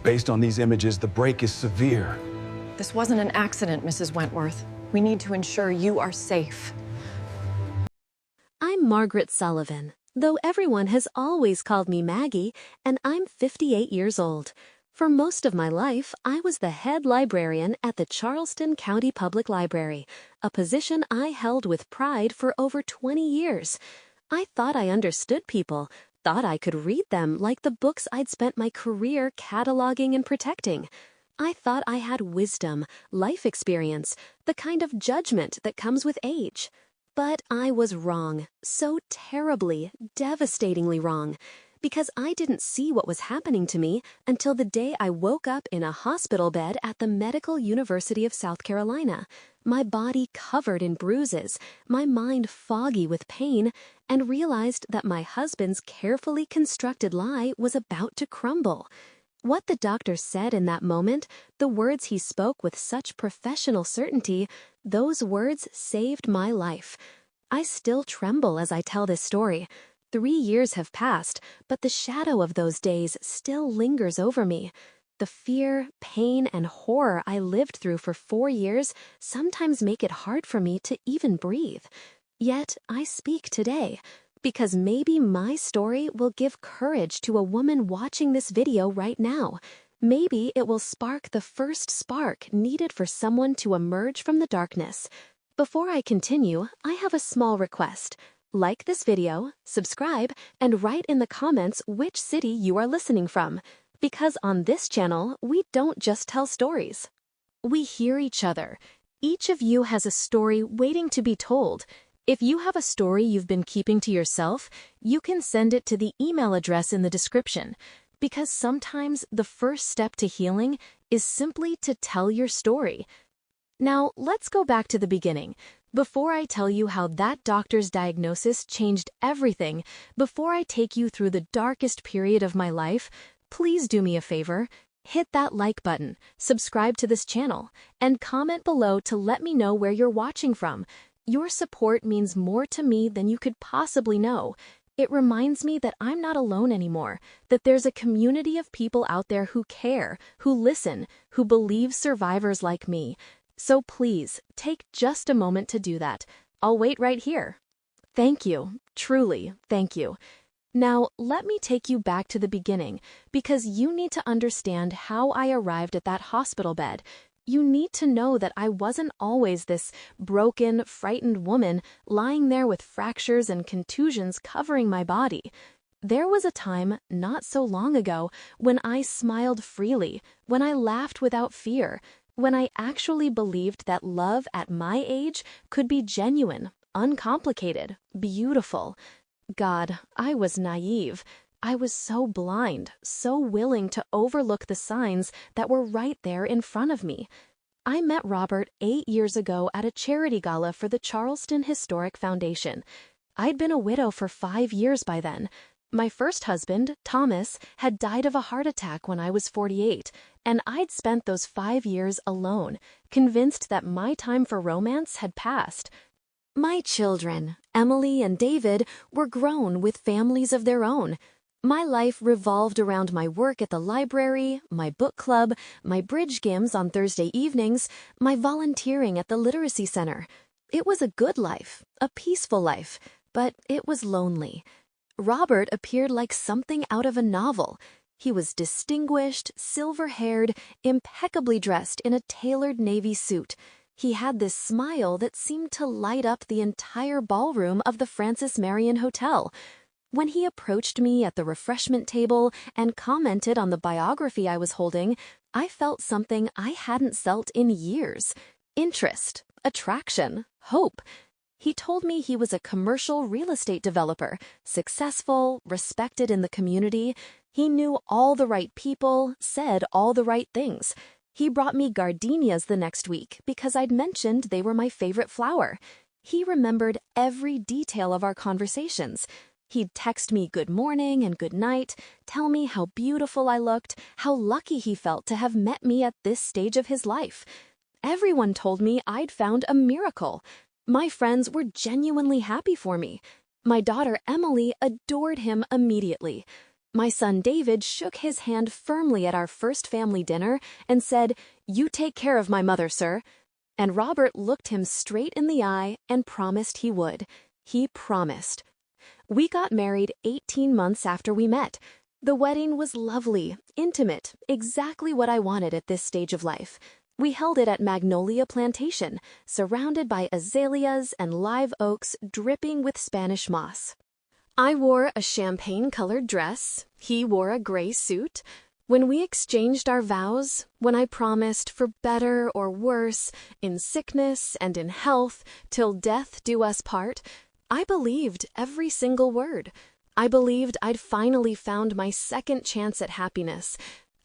Based on these images, the break is severe. This wasn't an accident, Mrs. Wentworth. We need to ensure you are safe. I'm Margaret Sullivan, though everyone has always called me Maggie, and I'm 58 years old. For most of my life, I was the head librarian at the Charleston County Public Library, a position I held with pride for over 20 years. I thought I understood people, thought I could read them like the books I'd spent my career cataloging and protecting. I thought I had wisdom, life experience, the kind of judgment that comes with age. But I was wrong, so terribly, devastatingly wrong, because I didn't see what was happening to me until the day I woke up in a hospital bed at the Medical University of South Carolina, my body covered in bruises, my mind foggy with pain, and realized that my husband's carefully constructed lie was about to crumble. What the doctor said in that moment, the words he spoke with such professional certainty, those words saved my life. I still tremble as I tell this story. 3 years have passed, but the shadow of those days still lingers over me. The fear, pain, and horror I lived through for 4 years sometimes make it hard for me to even breathe. Yet I speak today, because maybe my story will give courage to a woman watching this video right now. Maybe it will spark the first spark needed for someone to emerge from the darkness. Before I continue, I have a small request. Like this video, subscribe, and write in the comments which city you are listening from. Because on this channel, we don't just tell stories. We hear each other. Each of you has a story waiting to be told. If you have a story you've been keeping to yourself, you can send it to the email address in the description. Because sometimes the first step to healing is simply to tell your story. Now, let's go back to the beginning. Before I tell you how that doctor's diagnosis changed everything, before I take you through the darkest period of my life, please do me a favor. Hit that like button, subscribe to this channel, and comment below to let me know where you're watching from. Your support means more to me than you could possibly know. It reminds me that I'm not alone anymore, that there's a community of people out there who care, who listen, who believe survivors like me. So please, take just a moment to do that. I'll wait right here. Thank you. Truly, thank you. Now, let me take you back to the beginning, because you need to understand how I arrived at that hospital bed. You need to know that I wasn't always this broken, frightened woman lying there with fractures and contusions covering my body. There was a time, not so long ago, when I smiled freely, when I laughed without fear, when I actually believed that love at my age could be genuine, uncomplicated, beautiful. God, I was naive. I was so blind, so willing to overlook the signs that were right there in front of me. I met Robert 8 years ago at a charity gala for the Charleston Historic Foundation. I'd been a widow for 5 years by then. My first husband, Thomas, had died of a heart attack when I was 48, and I'd spent those 5 years alone, convinced that my time for romance had passed. My children, Emily and David, were grown with families of their own. My life revolved around my work at the library, my book club, my bridge games on Thursday evenings, my volunteering at the literacy center. It was a good life, a peaceful life, but it was lonely. Robert appeared like something out of a novel. He was distinguished, silver-haired, impeccably dressed in a tailored navy suit. He had this smile that seemed to light up the entire ballroom of the Francis Marion Hotel. When he approached me at the refreshment table and commented on the biography I was holding, I felt something I hadn't felt in years. Interest, attraction, hope. He told me he was a commercial real estate developer, successful, respected in the community. He knew all the right people, said all the right things. He brought me gardenias the next week because I'd mentioned they were my favorite flower. He remembered every detail of our conversations. He'd text me good morning and good night, tell me how beautiful I looked, how lucky he felt to have met me at this stage of his life. Everyone told me I'd found a miracle. My friends were genuinely happy for me. My daughter Emily adored him immediately. My son David shook his hand firmly at our first family dinner and said, "You take care of my mother, sir." And Robert looked him straight in the eye and promised he would. He promised. We got married 18 months after we met. The wedding was lovely, intimate, exactly what I wanted at this stage of life. We held it at Magnolia Plantation, surrounded by azaleas and live oaks dripping with Spanish moss. I wore a champagne-colored dress. He wore a gray suit. When we exchanged our vows, when I promised for better or worse, in sickness and in health, till death do us part, I believed every single word. I believed I'd finally found my second chance at happiness.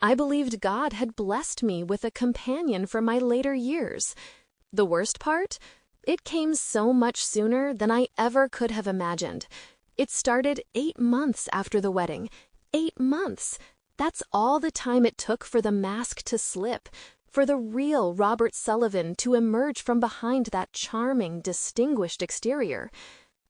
I believed God had blessed me with a companion for my later years. The worst part? It came so much sooner than I ever could have imagined. It started 8 months after the wedding. 8 months. That's all the time it took for the mask to slip, for the real Robert Sullivan to emerge from behind that charming, distinguished exterior.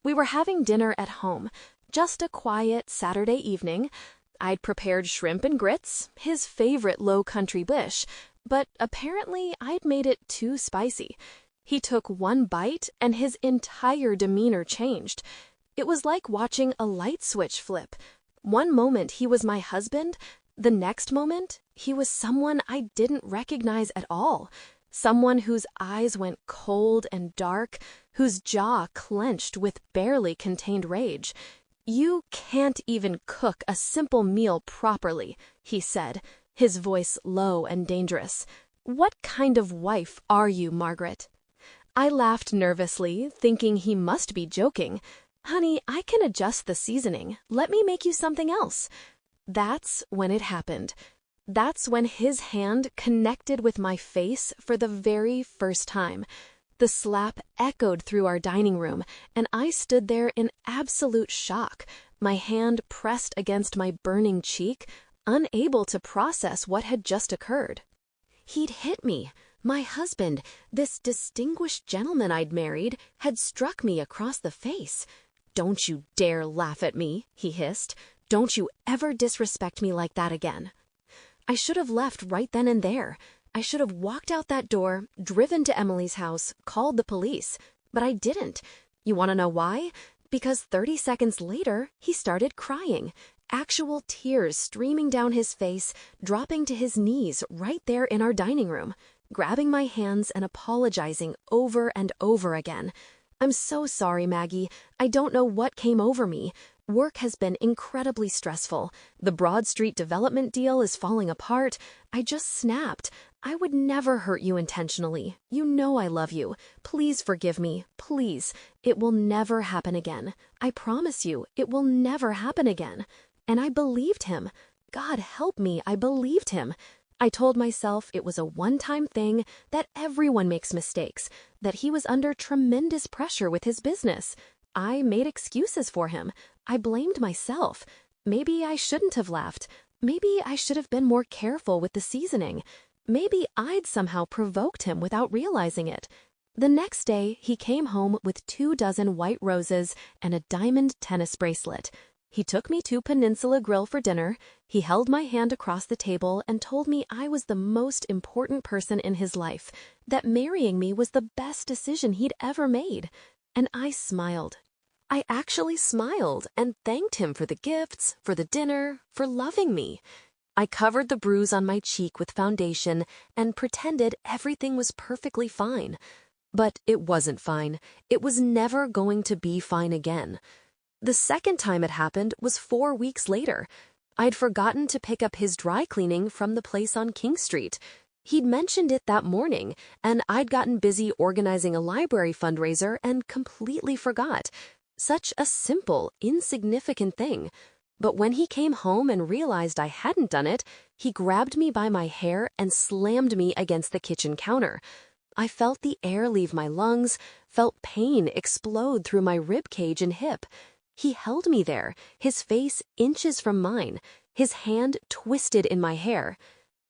We were having dinner at home, just a quiet Saturday evening. I'd prepared shrimp and grits, his favorite low-country dish, but apparently I'd made it too spicy. He took one bite and his entire demeanor changed. It was like watching a light switch flip. One moment he was my husband, the next moment he was someone I didn't recognize at all. Someone whose eyes went cold and dark, whose jaw clenched with barely contained rage. "You can't even cook a simple meal properly," he said, his voice low and dangerous. "What kind of wife are you, Margaret?" I laughed nervously, thinking he must be joking. "Honey, I can adjust the seasoning. Let me make you something else." That's when it happened. That's when his hand connected with my face for the very first time. The slap echoed through our dining room, and I stood there in absolute shock, my hand pressed against my burning cheek, unable to process what had just occurred. He'd hit me. My husband, this distinguished gentleman I'd married, had struck me across the face. "Don't you dare laugh at me," he hissed. "Don't you ever disrespect me like that again." I should have left right then and there. I should have walked out that door, driven to Emily's house, called the police. But I didn't. You want to know why? Because 30 seconds later, he started crying. Actual tears streaming down his face, dropping to his knees right there in our dining room, grabbing my hands and apologizing over and over again. "I'm so sorry, Maggie. I don't know what came over me. Work has been incredibly stressful. The Broad Street development deal is falling apart. I just snapped. I would never hurt you intentionally. You know I love you. Please forgive me. Please. It will never happen again. I promise you, it will never happen again." And I believed him. God help me, I believed him. I told myself it was a one-time thing, that everyone makes mistakes, that he was under tremendous pressure with his business. I made excuses for him. I blamed myself. Maybe I shouldn't have laughed. Maybe I should have been more careful with the seasoning. Maybe I'd somehow provoked him without realizing it. The next day, he came home with 24 white roses and a diamond tennis bracelet. He took me to Peninsula Grill for dinner. He held my hand across the table and told me I was the most important person in his life, that marrying me was the best decision he'd ever made. And I smiled. I actually smiled and thanked him for the gifts, for the dinner, for loving me. I covered the bruise on my cheek with foundation and pretended everything was perfectly fine. But it wasn't fine. It was never going to be fine again. The second time it happened was 4 weeks later. I'd forgotten to pick up his dry cleaning from the place on King Street. He'd mentioned it that morning, and I'd gotten busy organizing a library fundraiser and completely forgot. Such a simple, insignificant thing. But when he came home and realized I hadn't done it, he grabbed me by my hair and slammed me against the kitchen counter. I felt the air leave my lungs, felt pain explode through my rib cage and hip. He held me there, his face inches from mine, his hand twisted in my hair.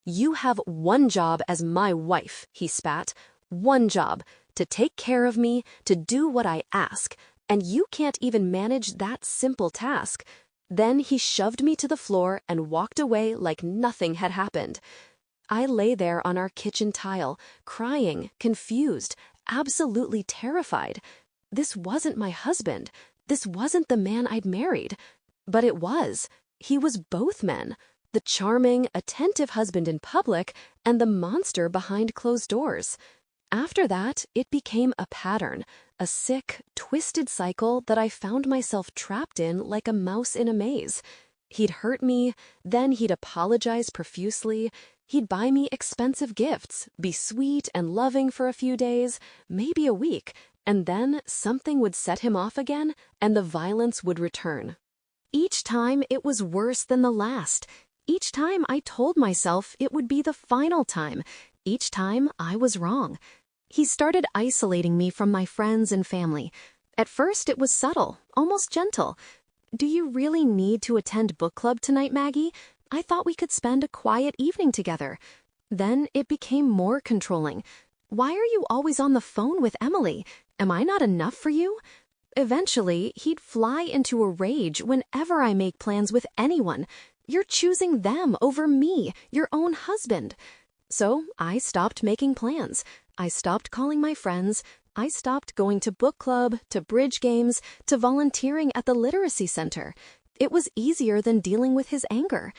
"You have one job as my wife," he spat. "One job, to take care of me, to do what I ask, and you can't even manage that simple task. Then he shoved me to the floor and walked away like nothing had happened. I lay there on our kitchen tile, crying, confused, absolutely terrified. This wasn't my husband. This wasn't the man I'd married. But it was. He was both men. The charming, attentive husband in public and the monster behind closed doors. After that, it became a pattern, a sick, twisted cycle that I found myself trapped in like a mouse in a maze. He'd hurt me, then he'd apologize profusely. He'd buy me expensive gifts, be sweet and loving for a few days, maybe a week, and then something would set him off again and the violence would return. Each time it was worse than the last. Each time I told myself it would be the final time. Each time I was wrong. He started isolating me from my friends and family. At first it was subtle, almost gentle. "Do you really need to attend book club tonight, Maggie? I thought we could spend a quiet evening together." Then it became more controlling. "Why are you always on the phone with Emily? Am I not enough for you?" Eventually, he'd fly into a rage whenever I make plans with anyone. "You're choosing them over me, your own husband." So I stopped making plans. I stopped calling my friends. I stopped going to book club, to bridge games, to volunteering at the literacy center. It was easier than dealing with his anger.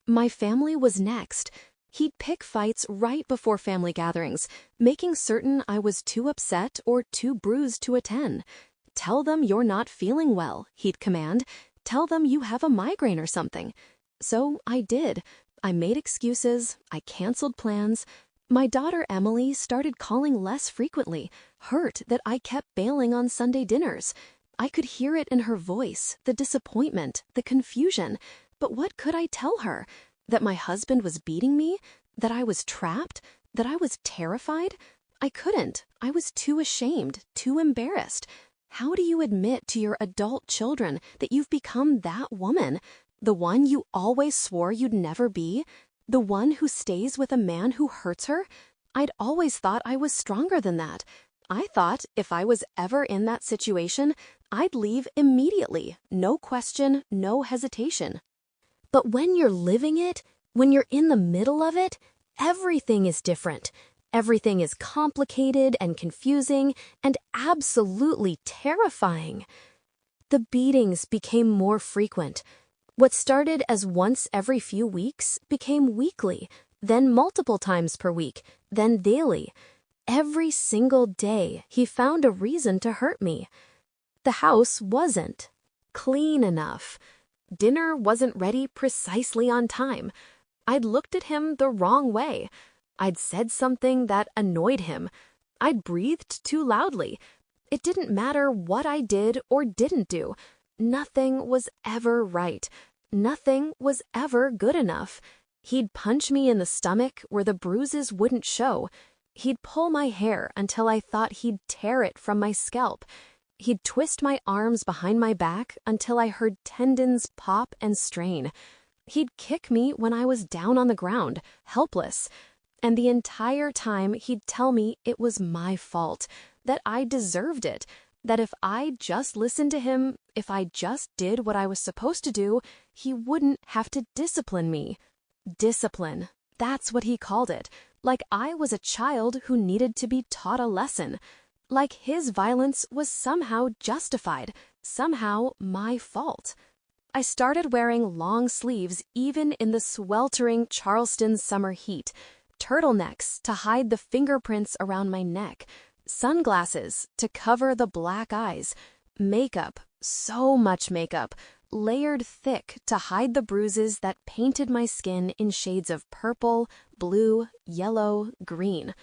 My family was next. He'd pick fights right before family gatherings, making certain I was too upset or too bruised to attend. "Tell them you're not feeling well," he'd command. "Tell them you have a migraine or something." So I did. I made excuses. I canceled plans. My daughter Emily started calling less frequently, hurt that I kept bailing on Sunday dinners. I could hear it in her voice, the disappointment, the confusion. But what could I tell her? That my husband was beating me? That I was trapped? That I was terrified? I couldn't. I was too ashamed, too embarrassed. How do you admit to your adult children that you've become that woman? The one you always swore you'd never be? The one who stays with a man who hurts her? I'd always thought I was stronger than that. I thought if I was ever in that situation, I'd leave immediately. No question, no hesitation. But when you're living it, when you're in the middle of it, everything is different. Everything is complicated and confusing and absolutely terrifying. The beatings became more frequent. What started as once every few weeks became weekly, then multiple times per week, then daily. Every single day, he found a reason to hurt me. The house wasn't clean enough. Dinner wasn't ready precisely on time. I'd looked at him the wrong way. I'd said something that annoyed him. I'd breathed too loudly. It didn't matter what I did or didn't do. Nothing was ever right. Nothing was ever good enough. He'd punch me in the stomach where the bruises wouldn't show. He'd pull my hair until I thought he'd tear it from my scalp. He'd twist my arms behind my back until I heard tendons pop and strain. He'd kick me when I was down on the ground, helpless. And the entire time he'd tell me it was my fault, that I deserved it, that if I just listened to him, if I just did what I was supposed to do, he wouldn't have to discipline me. Discipline. That's what he called it. Like I was a child who needed to be taught a lesson. Like his violence was somehow justified, somehow my fault. I started wearing long sleeves even in the sweltering Charleston summer heat, turtlenecks to hide the fingerprints around my neck, sunglasses to cover the black eyes, makeup, so much makeup, layered thick to hide the bruises that painted my skin in shades of purple, blue, yellow, green.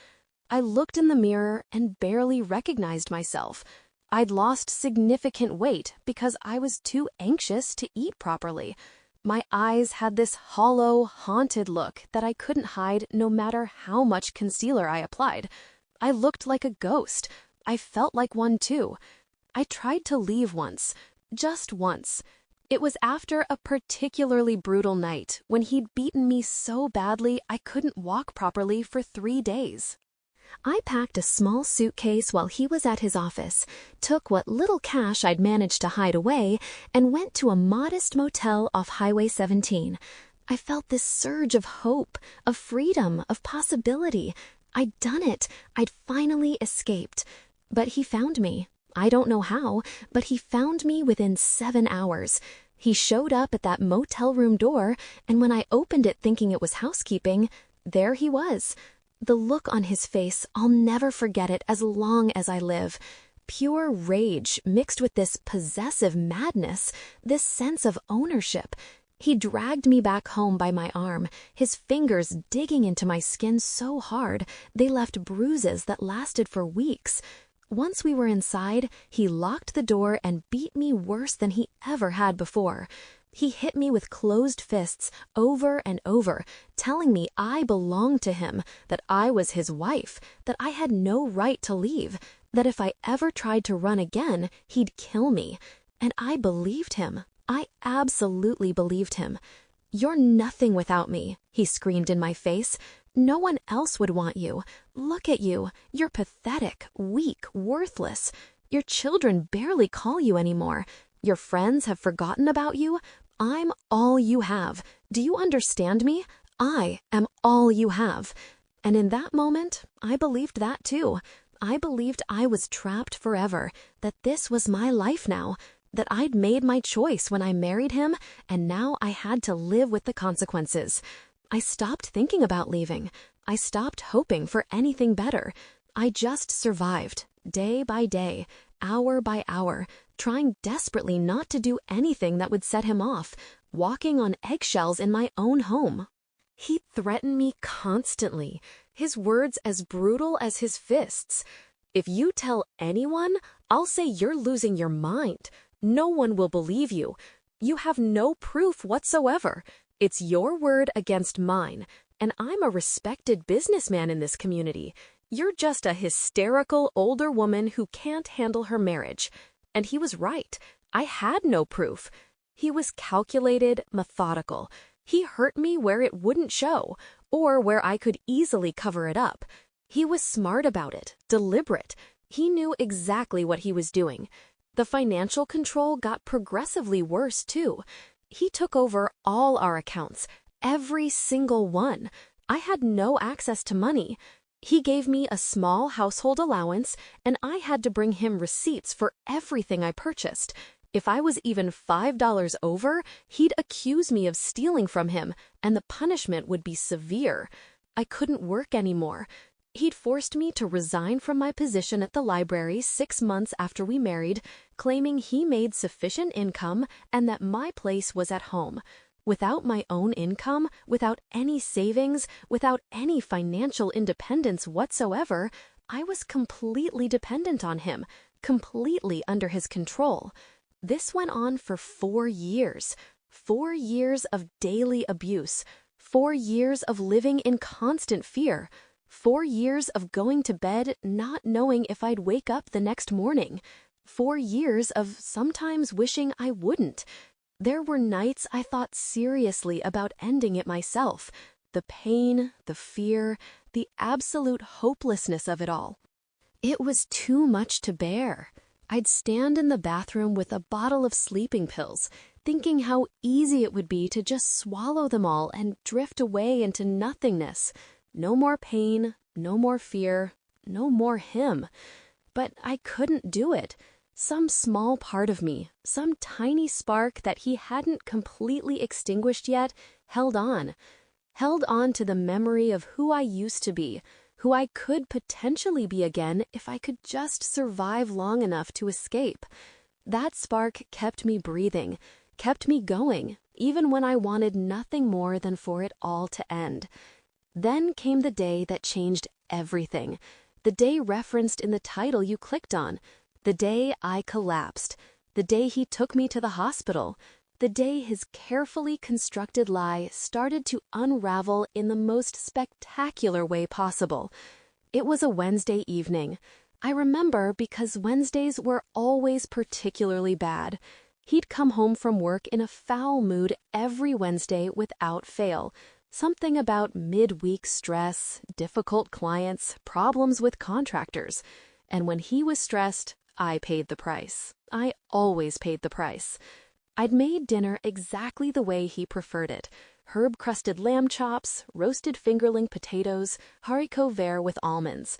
I looked in the mirror and barely recognized myself. I'd lost significant weight because I was too anxious to eat properly. My eyes had this hollow, haunted look that I couldn't hide no matter how much concealer I applied. I looked like a ghost. I felt like one too. I tried to leave once, just once. It was after a particularly brutal night when he'd beaten me so badly I couldn't walk properly for 3 days. I packed a small suitcase while he was at his office, took what little cash I'd managed to hide away, and went to a modest motel off Highway 17. I felt this surge of hope, of freedom, of possibility. I'd done it. I'd finally escaped. But he found me. I don't know how, but he found me within 7 hours. He showed up at that motel room door, and when I opened it thinking it was housekeeping, there he was. The look on his face, I'll never forget it as long as I live. Pure rage mixed with this possessive madness, this sense of ownership. He dragged me back home by my arm, his fingers digging into my skin so hard they left bruises that lasted for weeks. Once we were inside, he locked the door and beat me worse than he ever had before. He hit me with closed fists over and over, telling me I belonged to him, that I was his wife, that I had no right to leave, that if I ever tried to run again, he'd kill me. And I believed him. I absolutely believed him. "You're nothing without me," he screamed in my face. "No one else would want you. Look at you. You're pathetic, weak, worthless. Your children barely call you anymore. Your friends have forgotten about you. I'm all you have. Do you understand me? I am all you have." And in that moment, I believed that too. I believed I was trapped forever, that this was my life now, that I'd made my choice when I married him, and now I had to live with the consequences. I stopped thinking about leaving. I stopped hoping for anything better. I just survived, day by day, hour by hour, trying desperately not to do anything that would set him off, walking on eggshells in my own home. He threatened me constantly, his words as brutal as his fists. "If you tell anyone, I'll say you're losing your mind. No one will believe you. You have no proof whatsoever. It's your word against mine, and I'm a respected businessman in this community. You're just a hysterical older woman who can't handle her marriage." And he was right. I had no proof. He was calculated, methodical. He hurt me where it wouldn't show, or where I could easily cover it up. He was smart about it, deliberate. He knew exactly what he was doing. The financial control got progressively worse, too. He took over all our accounts, every single one. I had no access to money. He gave me a small household allowance, and I had to bring him receipts for everything I purchased. If I was even $5 over, he'd accuse me of stealing from him, and the punishment would be severe. I couldn't work anymore. He'd forced me to resign from my position at the library 6 months after we married, claiming he made sufficient income and that my place was at home. Without my own income, without any savings, without any financial independence whatsoever, I was completely dependent on him, completely under his control. This went on for 4 years. 4 years of daily abuse. 4 years of living in constant fear. 4 years of going to bed not knowing if I'd wake up the next morning. 4 years of sometimes wishing I wouldn't. There were nights I thought seriously about ending it myself. The pain, the fear, the absolute hopelessness of it all. It was too much to bear. I'd stand in the bathroom with a bottle of sleeping pills, thinking how easy it would be to just swallow them all and drift away into nothingness. No more pain, no more fear, no more him. But I couldn't do it. Some small part of me, some tiny spark that he hadn't completely extinguished yet, held on to the memory of who I used to be, who I could potentially be again if I could just survive long enough to escape. That spark kept me breathing, kept me going, even when I wanted nothing more than for it all to end. Then came the day that changed everything, the day referenced in the title you clicked on, the day I collapsed, the day he took me to the hospital, the day his carefully constructed lie started to unravel in the most spectacular way possible. It was a Wednesday evening. I remember because Wednesdays were always particularly bad. He'd come home from work in a foul mood every Wednesday without fail. Something about midweek stress, difficult clients, problems with contractors. And when he was stressed, I paid the price. I always paid the price. I'd made dinner exactly the way he preferred it. Herb-crusted lamb chops, roasted fingerling potatoes, haricot vert with almonds.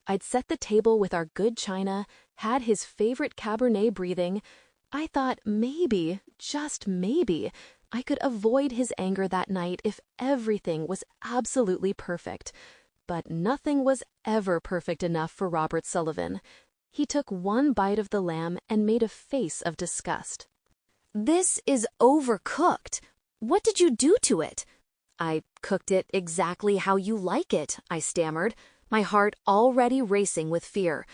I'd set the table with our good china, had his favorite Cabernet breathing. I thought maybe, just maybe, I could avoid his anger that night if everything was absolutely perfect. But nothing was ever perfect enough for Robert Sullivan. He took one bite of the lamb and made a face of disgust. "This is overcooked. What did you do to it?" "I cooked it exactly how you like it," I stammered, my heart already racing with fear.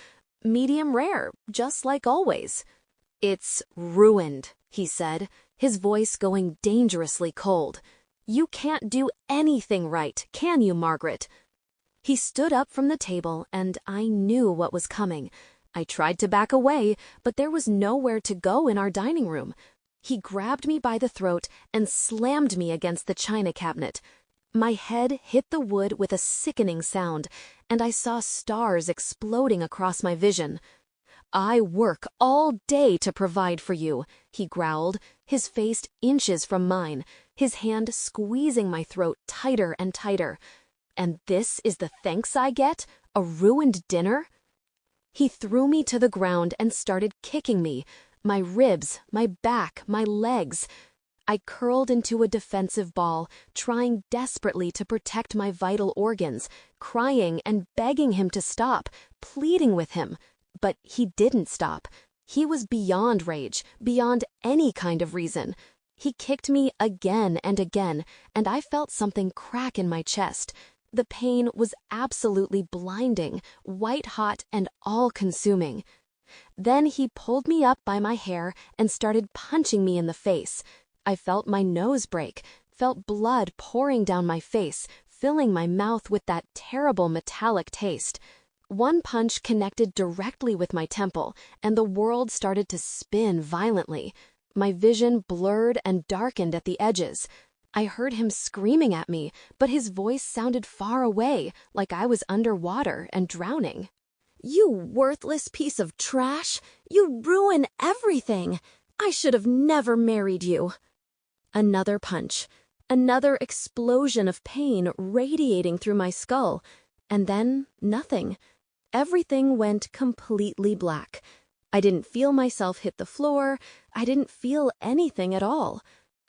"Medium rare, just like always." "It's ruined," he said, his voice going dangerously cold. "You can't do anything right, can you, Margaret?" He stood up from the table, and I knew what was coming. I tried to back away, but there was nowhere to go in our dining room. He grabbed me by the throat and slammed me against the china cabinet. My head hit the wood with a sickening sound, and I saw stars exploding across my vision. "I work all day to provide for you," he growled, his face inches from mine, his hand squeezing my throat tighter and tighter. "And this is the thanks I get? A ruined dinner?" He threw me to the ground and started kicking me. My ribs, my back, my legs. I curled into a defensive ball, trying desperately to protect my vital organs, crying and begging him to stop, pleading with him. But he didn't stop. He was beyond rage, beyond any kind of reason. He kicked me again and again, and I felt something crack in my chest. The pain was absolutely blinding, white-hot and all-consuming. Then he pulled me up by my hair and started punching me in the face. I felt my nose break, felt blood pouring down my face, filling my mouth with that terrible metallic taste. One punch connected directly with my temple, and the world started to spin violently. My vision blurred and darkened at the edges. I heard him screaming at me, but his voice sounded far away, like I was underwater and drowning. "You worthless piece of trash! You ruin everything! I should have never married you!" Another punch. Another explosion of pain radiating through my skull. And then nothing. Everything went completely black. I didn't feel myself hit the floor. I didn't feel anything at all.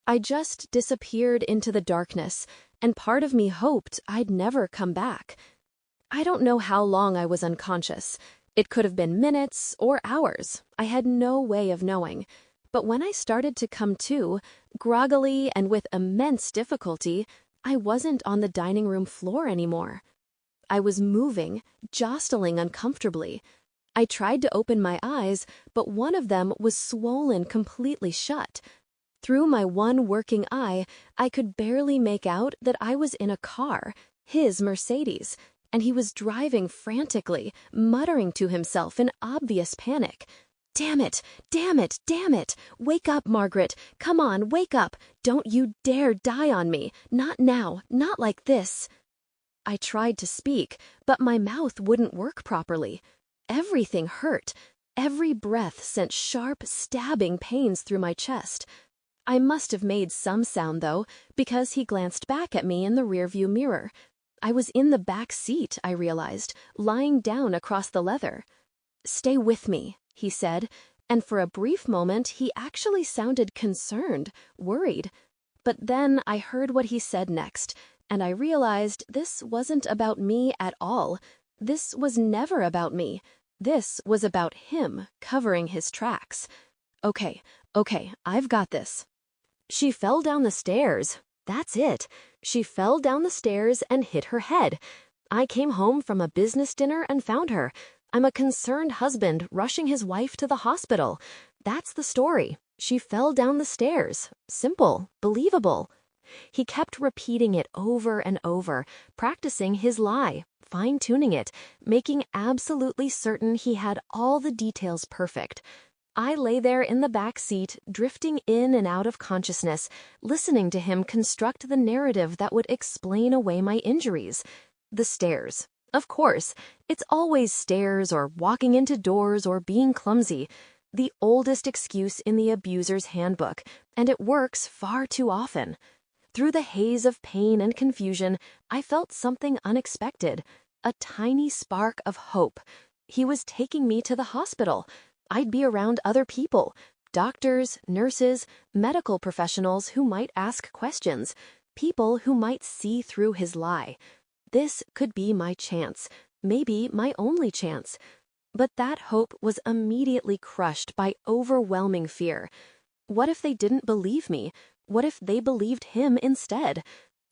I just disappeared into the darkness, and part of me hoped I'd never come back. I don't know how long I was unconscious. It could have been minutes or hours. I had no way of knowing. But when I started to come to, groggily and with immense difficulty, I wasn't on the dining room floor anymore. I was moving, jostling uncomfortably. I tried to open my eyes, but one of them was swollen completely shut. Through my one working eye, I could barely make out that I was in a car, his Mercedes, and he was driving frantically, muttering to himself in obvious panic. "Damn it! Damn it! Damn it! Wake up, Margaret! Come on, wake up! Don't you dare die on me! Not now! Not like this!" I tried to speak, but my mouth wouldn't work properly. Everything hurt. Every breath sent sharp, stabbing pains through my chest. I must have made some sound, though, because he glanced back at me in the rearview mirror. I was in the back seat, I realized, lying down across the leather. "Stay with me," he said, and for a brief moment he actually sounded concerned, worried. But then I heard what he said next, and I realized this wasn't about me at all. This was never about me. This was about him covering his tracks. Okay, I've got this. "She fell down the stairs. That's it. She fell down the stairs and hit her head. I came home from a business dinner and found her. I'm a concerned husband rushing his wife to the hospital. That's the story. She fell down the stairs. Simple, believable." He kept repeating it over and over, practicing his lie, fine-tuning it, making absolutely certain he had all the details perfect. I lay there in the back seat, drifting in and out of consciousness, listening to him construct the narrative that would explain away my injuries. The stairs. Of course, it's always stairs or walking into doors or being clumsy. The oldest excuse in the abuser's handbook, and it works far too often. Through the haze of pain and confusion, I felt something unexpected, a tiny spark of hope. He was taking me to the hospital. I'd be around other people, doctors, nurses, medical professionals who might ask questions, people who might see through his lie. This could be my chance, maybe my only chance. But that hope was immediately crushed by overwhelming fear. What if they didn't believe me? What if they believed him instead?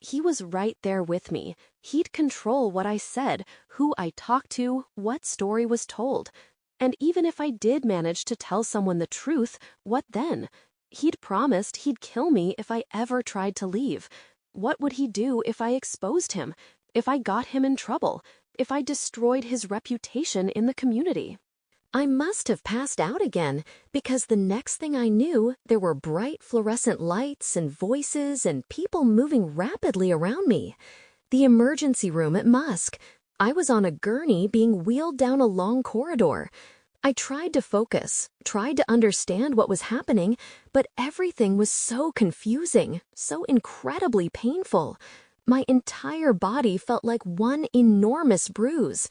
He was right there with me. He'd control what I said, who I talked to, what story was told. And even if I did manage to tell someone the truth, what then? He'd promised he'd kill me if I ever tried to leave. What would he do if I exposed him? If I got him in trouble? If I destroyed his reputation in the community? I must have passed out again, because the next thing I knew, there were bright fluorescent lights and voices and people moving rapidly around me. The emergency room at Musk. I was on a gurney being wheeled down a long corridor. I tried to focus, tried to understand what was happening, but everything was so confusing, so incredibly painful. My entire body felt like one enormous bruise.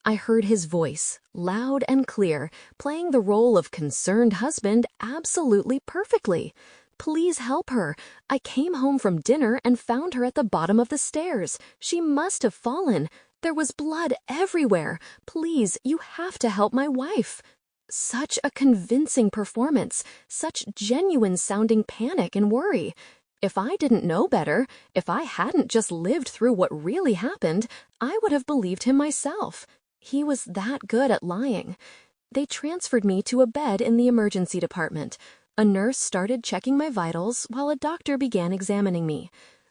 I heard his voice, loud and clear, playing the role of concerned husband absolutely perfectly. Please help her. I came home from dinner and found her at the bottom of the stairs. She must have fallen. There was blood everywhere. Please, you have to help my wife. Such a convincing performance, such genuine-sounding panic and worry. If I didn't know better, if I hadn't just lived through what really happened, I would have believed him myself. He was that good at lying. They transferred me to a bed in the emergency department. A nurse started checking my vitals while a doctor began examining me.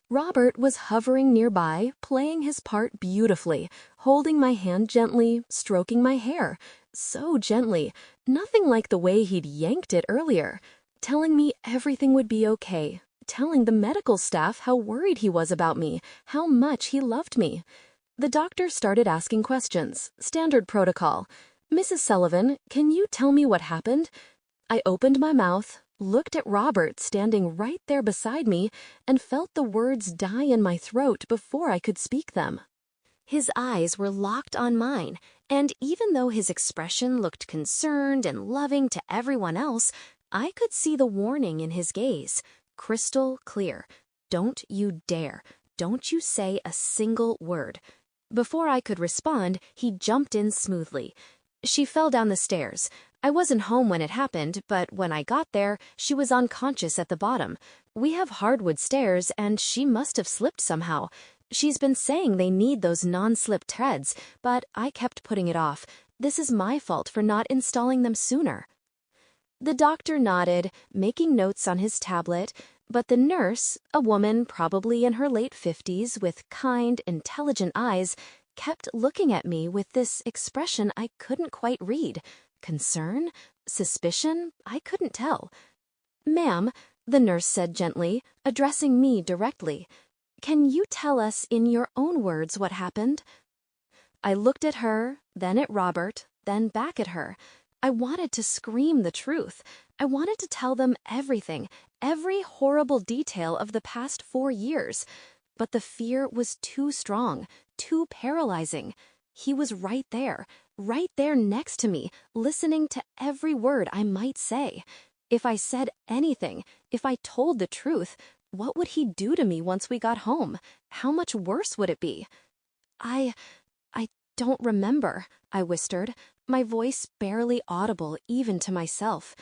Robert was hovering nearby, playing his part beautifully, holding my hand gently, stroking my hair. So gently, nothing like the way he'd yanked it earlier, telling me everything would be okay, telling the medical staff how worried he was about me, how much he loved me. The doctor started asking questions, standard protocol. "Mrs. Sullivan, can you tell me what happened?" I opened my mouth, looked at Robert standing right there beside me, and felt the words die in my throat before I could speak them. His eyes were locked on mine, and even though his expression looked concerned and loving to everyone else, I could see the warning in his gaze, crystal clear. Don't you dare. Don't you say a single word. Before I could respond, he jumped in smoothly. She fell down the stairs. I wasn't home when it happened, but when I got there, she was unconscious at the bottom. We have hardwood stairs, and she must have slipped somehow. She's been saying they need those non-slip treads, but I kept putting it off. This is my fault for not installing them sooner. The doctor nodded, making notes on his tablet, but the nurse, a woman probably in her late 50s with kind, intelligent eyes, kept looking at me with this expression I couldn't quite read. Concern? Suspicion? I couldn't tell. "Ma'am," the nurse said gently, addressing me directly, "can you tell us in your own words what happened?" I looked at her, then at Robert, then back at her. I wanted to scream the truth. I wanted to tell them everything, every horrible detail of the past 4 years. But the fear was too strong, too paralyzing. He was right there next to me, listening to every word I might say. If I said anything, if I told the truth, what would he do to me once we got home? How much worse would it be? I don't remember, I whispered, my voice barely audible even to myself.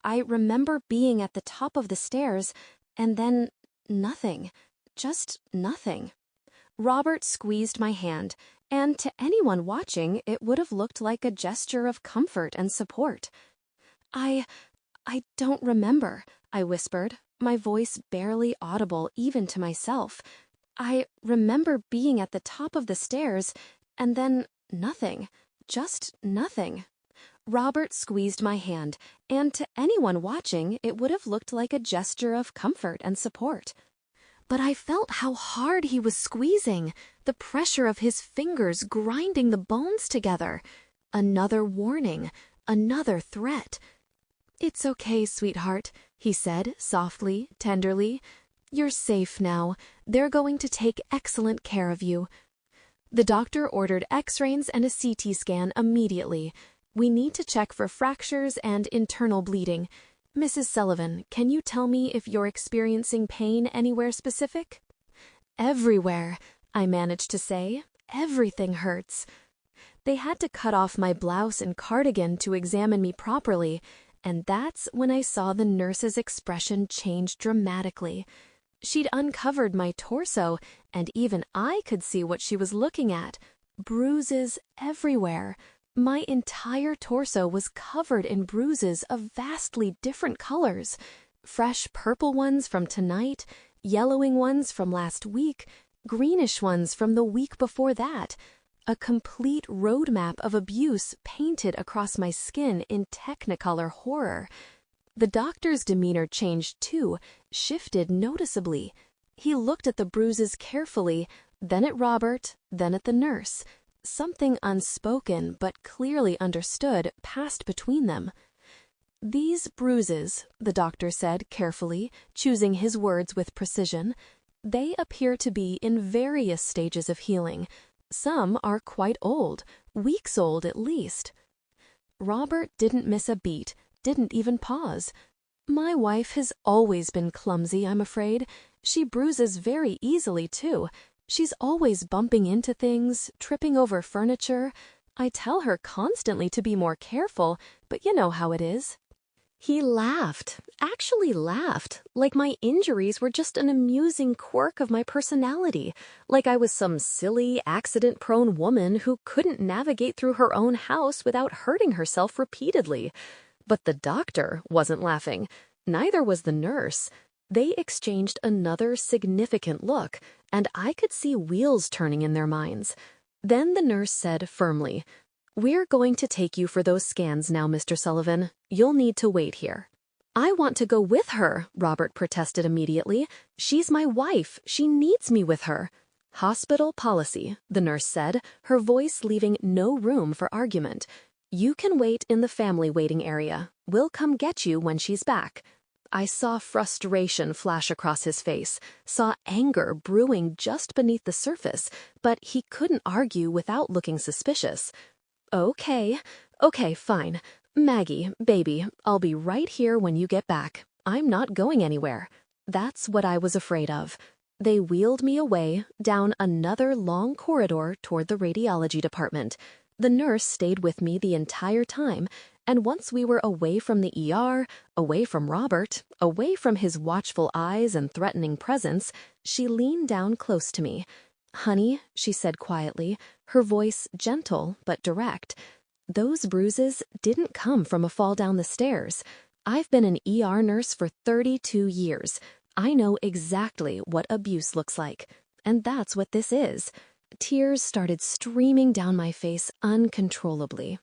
I remember being at the top of the stairs, and then nothing. Just nothing. Robert squeezed my hand, and to anyone watching, it would have looked like a gesture of comfort and support. I don't remember, I whispered, my voice barely audible even to myself. I remember being at the top of the stairs, and then nothing. Just nothing. Robert squeezed my hand, and to anyone watching, it would have looked like a gesture of comfort and support. But I felt how hard he was squeezing, the pressure of his fingers grinding the bones together. Another warning, another threat. "It's okay, sweetheart," he said, softly, tenderly. "You're safe now. They're going to take excellent care of you." The doctor ordered X-rays and a CT scan immediately. "We need to check for fractures and internal bleeding. Mrs. Sullivan, can you tell me if you're experiencing pain anywhere specific?" "Everywhere," I managed to say. "Everything hurts." They had to cut off my blouse and cardigan to examine me properly, and that's when I saw the nurse's expression change dramatically. She'd uncovered my torso, and even I could see what she was looking at. Bruises everywhere. My entire torso was covered in bruises of vastly different colors. Fresh purple ones from tonight, yellowing ones from last week, greenish ones from the week before that. A complete roadmap of abuse painted across my skin in Technicolor horror. The doctor's demeanor changed too, shifted noticeably. He looked at the bruises carefully, then at Robert, then at the nurse. Something unspoken but clearly understood passed between them. "These bruises," the doctor said carefully, choosing his words with precision, "they appear to be in various stages of healing. Some are quite old, weeks old at least." Robert didn't miss a beat, didn't even pause. "My wife has always been clumsy, I'm afraid. She bruises very easily, too. She's always bumping into things, tripping over furniture. I tell her constantly to be more careful, but you know how it is." He laughed, actually laughed, like my injuries were just an amusing quirk of my personality, like I was some silly, accident-prone woman who couldn't navigate through her own house without hurting herself repeatedly. But the doctor wasn't laughing. Neither was the nurse. They exchanged another significant look, and I could see wheels turning in their minds. Then the nurse said firmly, "We're going to take you for those scans now, Mr. Sullivan. You'll need to wait here." "I want to go with her," Robert protested immediately. "She's my wife. She needs me with her." "Hospital policy," the nurse said, her voice leaving no room for argument. "You can wait in the family waiting area. We'll come get you when she's back." I saw frustration flash across his face, saw anger brewing just beneath the surface, but he couldn't argue without looking suspicious. Okay, fine. Maggie, baby, I'll be right here when you get back. I'm not going anywhere." That's what I was afraid of. They wheeled me away, down another long corridor toward the radiology department. The nurse stayed with me the entire time, and once we were away from the ER, away from Robert, away from his watchful eyes and threatening presence, she leaned down close to me. "Honey," she said quietly, her voice gentle but direct, "those bruises didn't come from a fall down the stairs. I've been an ER nurse for 32 years. I know exactly what abuse looks like, and that's what this is." Tears started streaming down my face uncontrollably.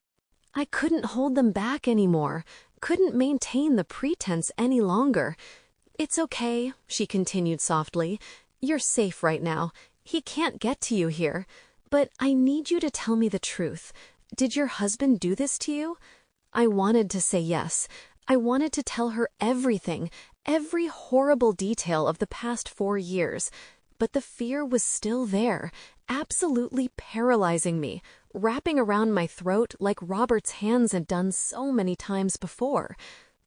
I couldn't hold them back anymore, couldn't maintain the pretense any longer. "It's okay," she continued softly. "You're safe right now. He can't get to you here. But I need you to tell me the truth. Did your husband do this to you?" I wanted to say yes. I wanted to tell her everything, every horrible detail of the past 4 years. But the fear was still there, absolutely paralyzing me, wrapping around my throat like Robert's hands had done so many times before.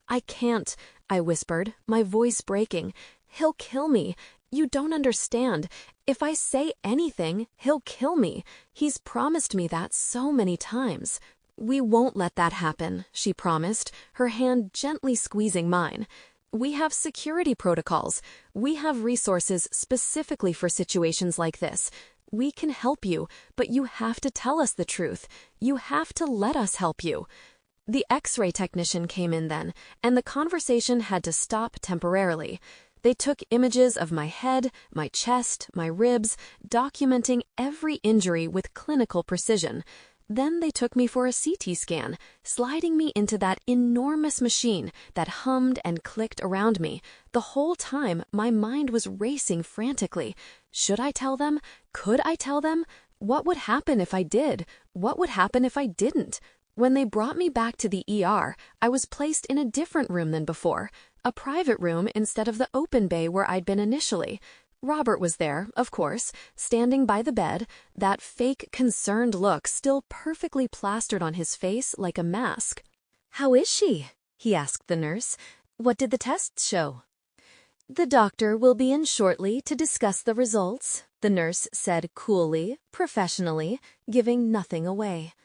"I can't," I whispered, my voice breaking. "He'll kill me. You don't understand. If I say anything, he'll kill me. He's promised me that so many times." "We won't let that happen," she promised, her hand gently squeezing mine. "We have security protocols. We have resources specifically for situations like this. We can help you, but you have to tell us the truth. You have to let us help you." The X-ray technician came in then, and the conversation had to stop temporarily. They took images of my head, my chest, my ribs, documenting every injury with clinical precision. Then they took me for a CT scan, sliding me into that enormous machine that hummed and clicked around me. The whole time, my mind was racing frantically. Should I tell them? Could I tell them? What would happen if I did? What would happen if I didn't? When they brought me back to the ER, I was placed in a different room than before, a private room instead of the open bay where I'd been initially. Robert was there, of course, standing by the bed, that fake, concerned look still perfectly plastered on his face like a mask. "How is she?" he asked the nurse. "What did the tests show?" "The doctor will be in shortly to discuss the results," the nurse said coolly, professionally, giving nothing away.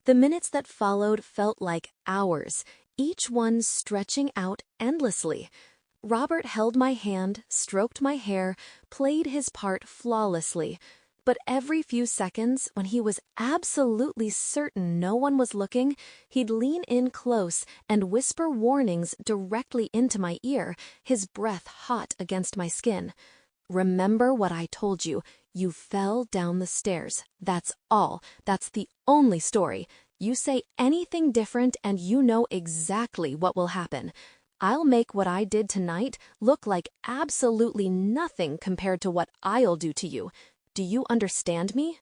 The minutes that followed felt like hours, each one stretching out endlessly. Robert held my hand, stroked my hair, played his part flawlessly. But every few seconds, when he was absolutely certain no one was looking, he'd lean in close and whisper warnings directly into my ear, his breath hot against my skin. "Remember what I told you. You fell down the stairs. That's all. That's the only story. You say anything different and you know exactly what will happen. I'll make what I did tonight look like absolutely nothing compared to what I'll do to you. Do you understand me?"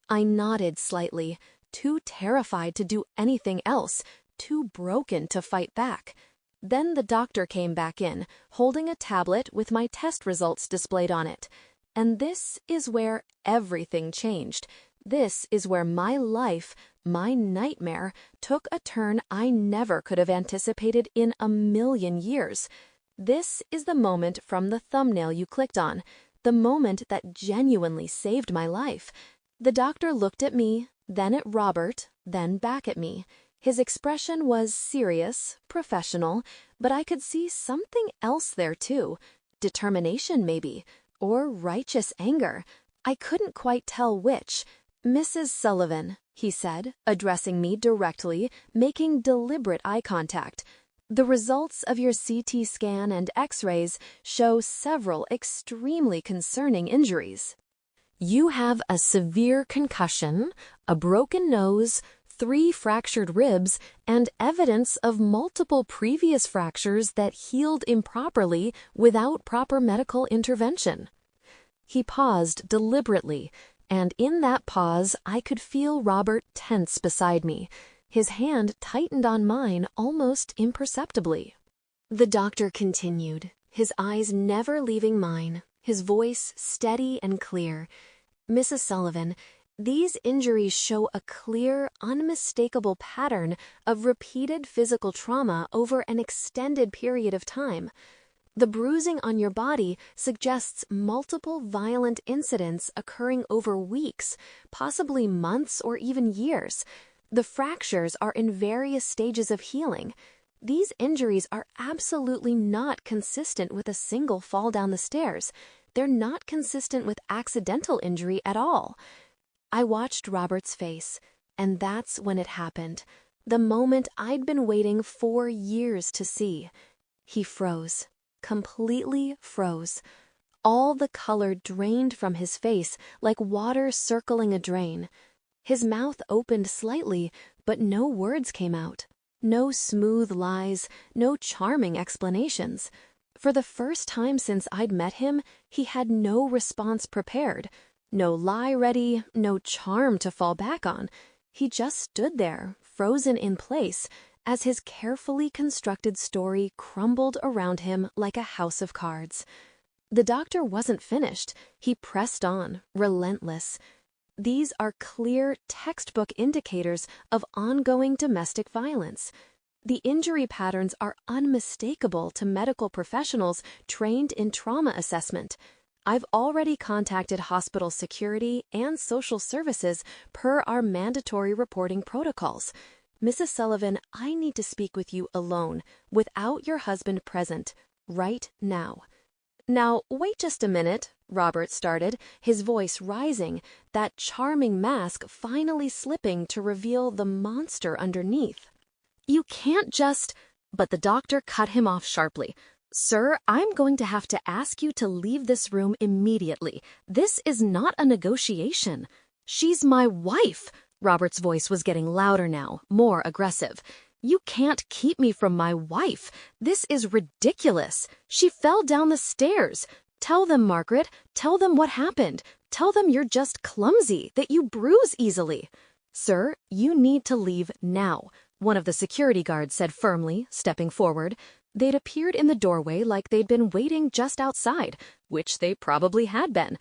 I nodded slightly, too terrified to do anything else, too broken to fight back. Then the doctor came back in, holding a tablet with my test results displayed on it. And this is where everything changed. This is where my life, my nightmare, took a turn I never could have anticipated in a million years. This is the moment from the thumbnail you clicked on, the moment that genuinely saved my life. The doctor looked at me, then at Robert, then back at me. His expression was serious, professional, but I could see something else there too. Determination, maybe, or righteous anger. I couldn't quite tell which. "Mrs. Sullivan," he said, addressing me directly, making deliberate eye contact. "The results of your CT scan and X-rays show several extremely concerning injuries. You have a severe concussion, a broken nose, 3 fractured ribs, and evidence of multiple previous fractures that healed improperly without proper medical intervention." He paused deliberately, and in that pause I could feel Robert tense beside me. His hand tightened on mine almost imperceptibly. The doctor continued, his eyes never leaving mine, his voice steady and clear. "Mrs. Sullivan, these injuries show a clear, unmistakable pattern of repeated physical trauma over an extended period of time. The bruising on your body suggests multiple violent incidents occurring over weeks, possibly months or even years. The fractures are in various stages of healing. These injuries are absolutely not consistent with a single fall down the stairs. They're not consistent with accidental injury at all." I watched Robert's face, and that's when it happened. The moment I'd been waiting 4 years to see. He froze. Completely froze. All the color drained from his face like water circling a drain. His mouth opened slightly, but no words came out. No smooth lies, no charming explanations. For the first time since I'd met him, he had no response prepared. No lie ready, no charm to fall back on. He just stood there, frozen in place, as his carefully constructed story crumbled around him like a house of cards. The doctor wasn't finished. He pressed on, relentless. "These are clear textbook indicators of ongoing domestic violence. The injury patterns are unmistakable to medical professionals trained in trauma assessment. I've already contacted hospital security and social services per our mandatory reporting protocols. Mrs. Sullivan, I need to speak with you alone, without your husband present, right now." "Now, wait just a minute," Robert started, his voice rising, that charming mask finally slipping to reveal the monster underneath. "You can't just—" But the doctor cut him off sharply. "Sir, I'm going to have to ask you to leave this room immediately. This is not a negotiation. She's my wife. Robert's voice was getting louder now, more aggressive. "You can't keep me from my wife. This is ridiculous. She fell down the stairs. Tell them, Margaret. Tell them what happened. Tell them you're just clumsy, that you bruise easily." "Sir, you need to leave now," one of the security guards said firmly, stepping forward. They'd appeared in the doorway like they'd been waiting just outside, which they probably had been.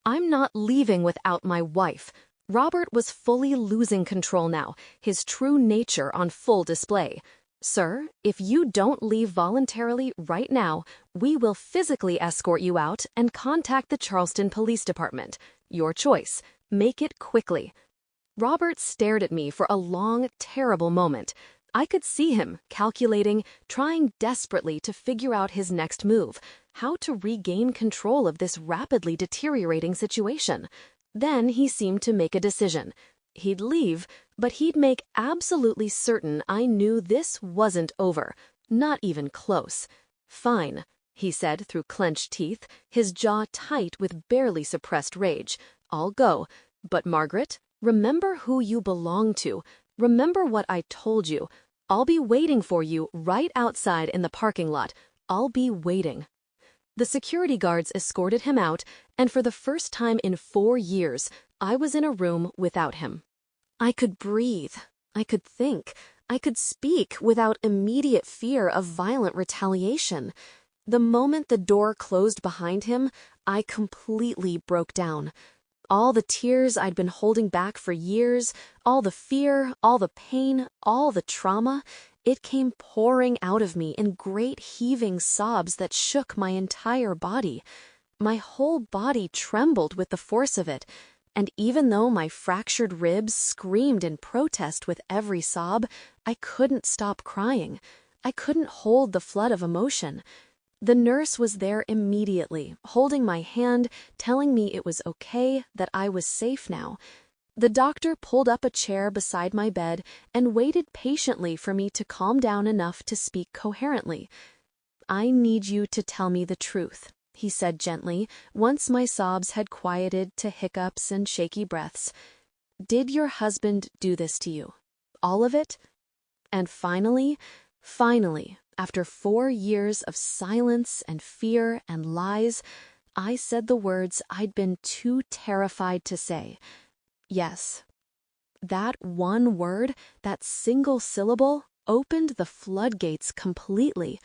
"I'm not leaving without my wife." Robert was fully losing control now, his true nature on full display. "Sir, if you don't leave voluntarily right now, we will physically escort you out and contact the Charleston Police Department. Your choice. Make it quickly." Robert stared at me for a long, terrible moment. I could see him, calculating, trying desperately to figure out his next move, how to regain control of this rapidly deteriorating situation. Then he seemed to make a decision. He'd leave, but he'd make absolutely certain I knew this wasn't over, not even close. "Fine," he said through clenched teeth, his jaw tight with barely suppressed rage. "I'll go. But Margaret, remember who you belong to. Remember what I told you. I'll be waiting for you right outside in the parking lot. I'll be waiting." The security guards escorted him out, and for the first time in 4 years, I was in a room without him. I could breathe. I could think. I could speak without immediate fear of violent retaliation. The moment the door closed behind him, I completely broke down. All the tears I'd been holding back for years, all the fear, all the pain, all the trauma, it came pouring out of me in great heaving sobs that shook my entire body. My whole body trembled with the force of it, and even though my fractured ribs screamed in protest with every sob, I couldn't stop crying. I couldn't hold the flood of emotion. The nurse was there immediately, holding my hand, telling me it was okay, that I was safe now. The doctor pulled up a chair beside my bed and waited patiently for me to calm down enough to speak coherently. "I need you to tell me the truth," he said gently, once my sobs had quieted to hiccups and shaky breaths. "Did your husband do this to you? All of it?" And finally, after 4 years of silence and fear and lies, I said the words I'd been too terrified to say. Yes. That one word, that single syllable, opened the floodgates completely.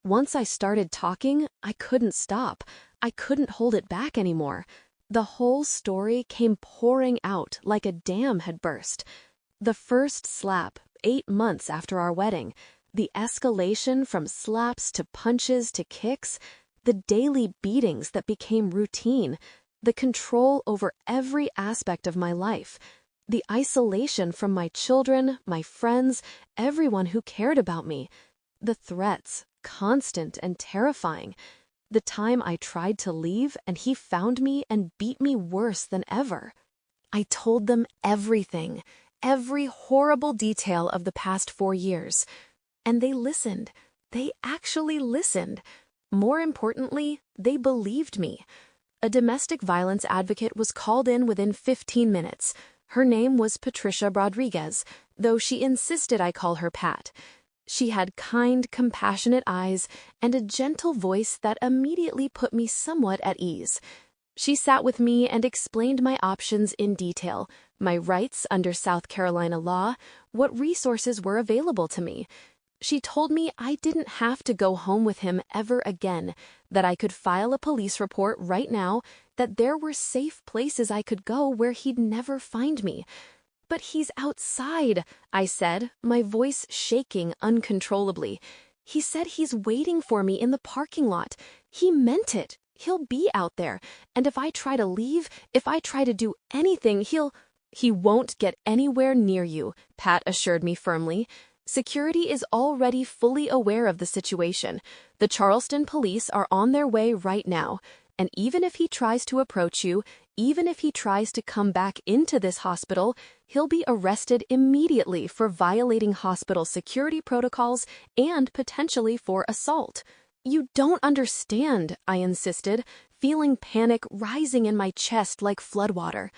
Once I started talking, I couldn't stop. I couldn't hold it back anymore. The whole story came pouring out like a dam had burst. The first slap, 8 months after our wedding, the escalation from slaps to punches to kicks, the daily beatings that became routine, the control over every aspect of my life, the isolation from my children, my friends, everyone who cared about me, the threats, constant and terrifying, the time I tried to leave and he found me and beat me worse than ever. I told them everything, every horrible detail of the past 4 years. And they listened. They actually listened. More importantly, they believed me. A domestic violence advocate was called in within 15 minutes. Her name was Patricia Rodriguez, though she insisted I call her Pat. She had kind, compassionate eyes and a gentle voice that immediately put me somewhat at ease. She sat with me and explained my options in detail, my rights under South Carolina law, what resources were available to me. She told me I didn't have to go home with him ever again, that I could file a police report right now, that there were safe places I could go where he'd never find me. "But he's outside," I said, my voice shaking uncontrollably. "He said he's waiting for me in the parking lot. He meant it. He'll be out there. And if I try to leave, if I try to do anything, He won't get anywhere near you," Pat assured me firmly. "Security is already fully aware of the situation. The Charleston police are on their way right now. And even if he tries to approach you, even if he tries to come back into this hospital, he'll be arrested immediately for violating hospital security protocols and potentially for assault." "You don't understand," I insisted, feeling panic rising in my chest like floodwater.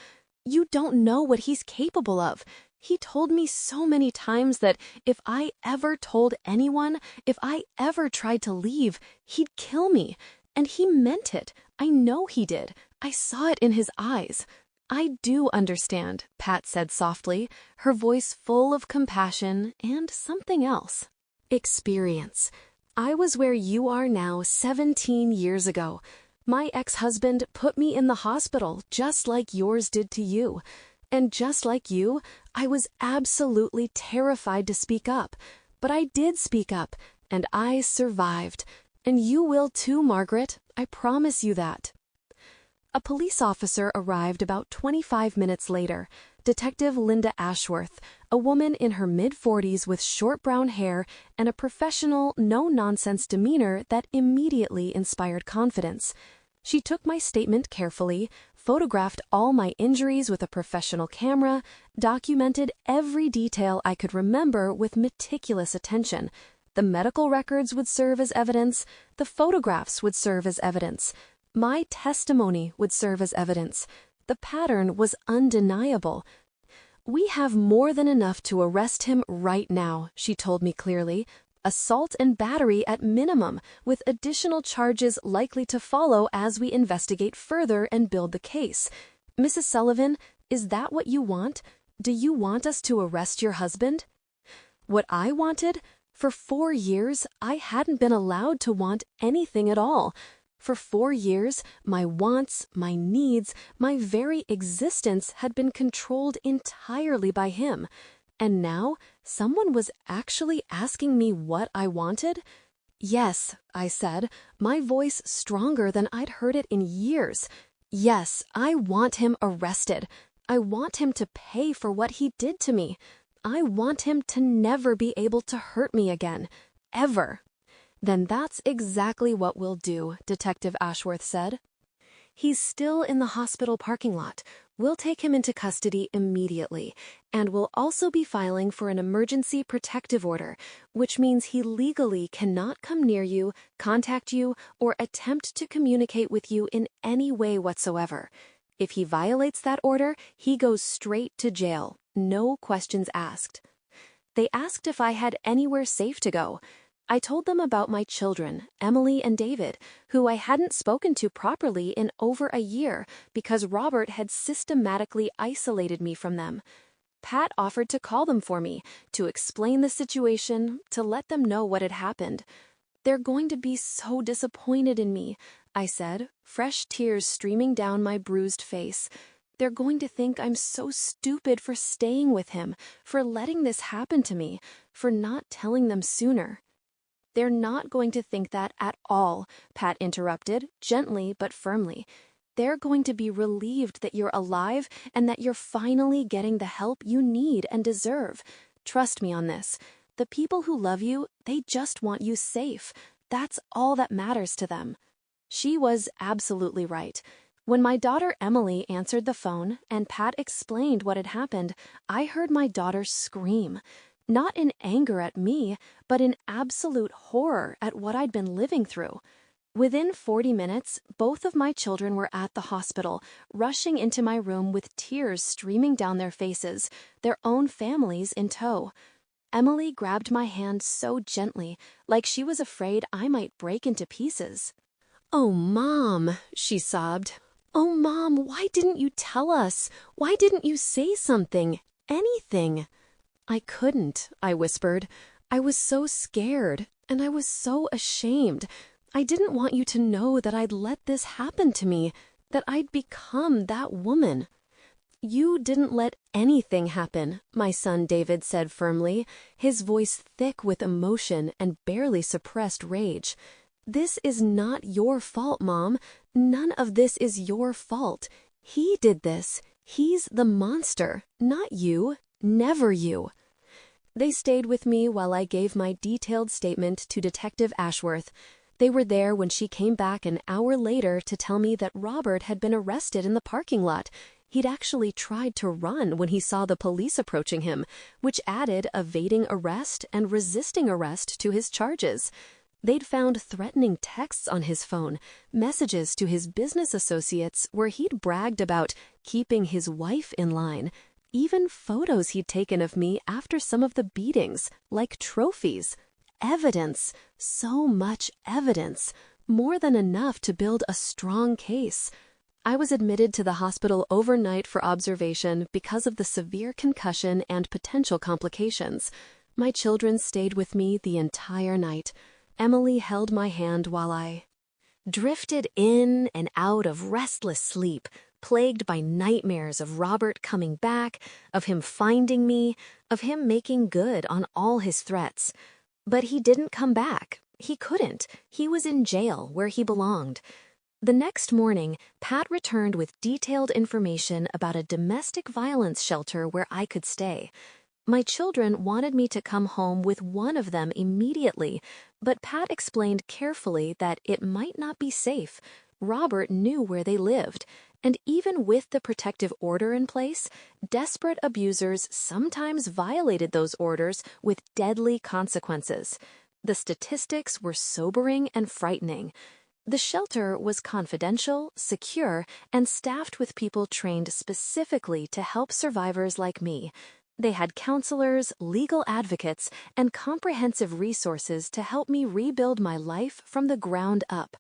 You don't know what he's capable of. He told me so many times that if I ever told anyone, if I ever tried to leave, he'd kill me. And he meant it. I know he did. I saw it in his eyes. I do understand, Pat said softly, her voice full of compassion and something else. Experience. I was where you are now 17 years ago. My ex-husband put me in the hospital just like yours did to you. And just like you, I was absolutely terrified to speak up. But I did speak up, and I survived. And you will too, Margaret. I promise you that. A police officer arrived about 25 minutes later. Detective Linda Ashworth, a woman in her mid-40s with short brown hair and a professional, no-nonsense demeanor that immediately inspired confidence. She took my statement carefully, photographed all my injuries with a professional camera, documented every detail I could remember with meticulous attention. The medical records would serve as evidence, the photographs would serve as evidence, my testimony would serve as evidence. The pattern was undeniable. We have more than enough to arrest him right now, she told me clearly. Assault and battery at minimum, with additional charges likely to follow as we investigate further and build the case. Mrs. Sullivan, is that what you want? Do you want us to arrest your husband? What I wanted? For 4 years, I hadn't been allowed to want anything at all. For 4 years, my wants, my needs, my very existence had been controlled entirely by him. And now, someone was actually asking me what I wanted? Yes, I said, my voice stronger than I'd heard it in years. Yes, I want him arrested. I want him to pay for what he did to me. I want him to never be able to hurt me again. Ever. Then that's exactly what we'll do, Detective Ashworth said. He's still in the hospital parking lot. We'll take him into custody immediately, and we'll also be filing for an emergency protective order, which means he legally cannot come near you, contact you, or attempt to communicate with you in any way whatsoever. If he violates that order, he goes straight to jail, no questions asked. They asked if I had anywhere safe to go. I told them about my children, Emily and David, who I hadn't spoken to properly in over a year because Robert had systematically isolated me from them. Pat offered to call them for me, to explain the situation, to let them know what had happened. They're going to be so disappointed in me, I said, fresh tears streaming down my bruised face. They're going to think I'm so stupid for staying with him, for letting this happen to me, for not telling them sooner. They're not going to think that at all, Pat interrupted, gently but firmly. They're going to be relieved that you're alive and that you're finally getting the help you need and deserve. Trust me on this. The people who love you, they just want you safe. That's all that matters to them. She was absolutely right. When my daughter Emily answered the phone and Pat explained what had happened, I heard my daughter scream. Not in anger at me, but in absolute horror at what I'd been living through. Within 40 minutes, both of my children were at the hospital, rushing into my room with tears streaming down their faces, their own families in tow. Emily grabbed my hand so gently, like she was afraid I might break into pieces. "Oh, Mom," she sobbed. "Oh, Mom, why didn't you tell us? Why didn't you say something? Anything?" "I couldn't," I whispered. "I was so scared, and I was so ashamed. I didn't want you to know that I'd let this happen to me, that I'd become that woman." "You didn't let anything happen," my son David said firmly, his voice thick with emotion and barely suppressed rage. "This is not your fault, Mom. None of this is your fault. He did this. He's the monster, not you. Never you." They stayed with me while I gave my detailed statement to Detective Ashworth. They were there when she came back an hour later to tell me that Robert had been arrested in the parking lot. He'd actually tried to run when he saw the police approaching him, which added evading arrest and resisting arrest to his charges. They'd found threatening texts on his phone, messages to his business associates where he'd bragged about keeping his wife in line, even photos he'd taken of me after some of the beatings, like trophies. Evidence, so much evidence, more than enough to build a strong case. I was admitted to the hospital overnight for observation because of the severe concussion and potential complications. My children stayed with me the entire night. Emily held my hand while I drifted in and out of restless sleep, plagued by nightmares of Robert coming back, of him finding me, of him making good on all his threats. But he didn't come back. He couldn't. He was in jail where he belonged. The next morning, Pat returned with detailed information about a domestic violence shelter where I could stay. My children wanted me to come home with one of them immediately, but Pat explained carefully that it might not be safe. Robert knew where they lived, and even with the protective order in place, desperate abusers sometimes violated those orders with deadly consequences. The statistics were sobering and frightening. The shelter was confidential, secure, and staffed with people trained specifically to help survivors like me. They had counselors, legal advocates, and comprehensive resources to help me rebuild my life from the ground up.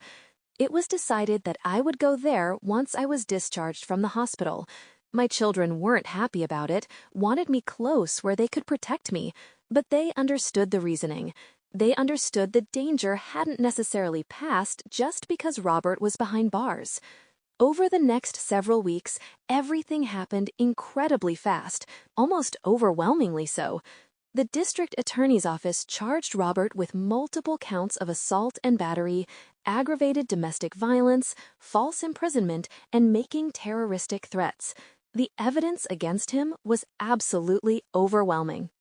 It was decided that I would go there once I was discharged from the hospital. My children weren't happy about it, wanted me close where they could protect me, but they understood the reasoning. They understood the danger hadn't necessarily passed just because Robert was behind bars. Over the next several weeks, everything happened incredibly fast, almost overwhelmingly so. The district attorney's office charged Robert with multiple counts of assault and battery, aggravated domestic violence, false imprisonment, and making terroristic threats. The evidence against him was absolutely overwhelming.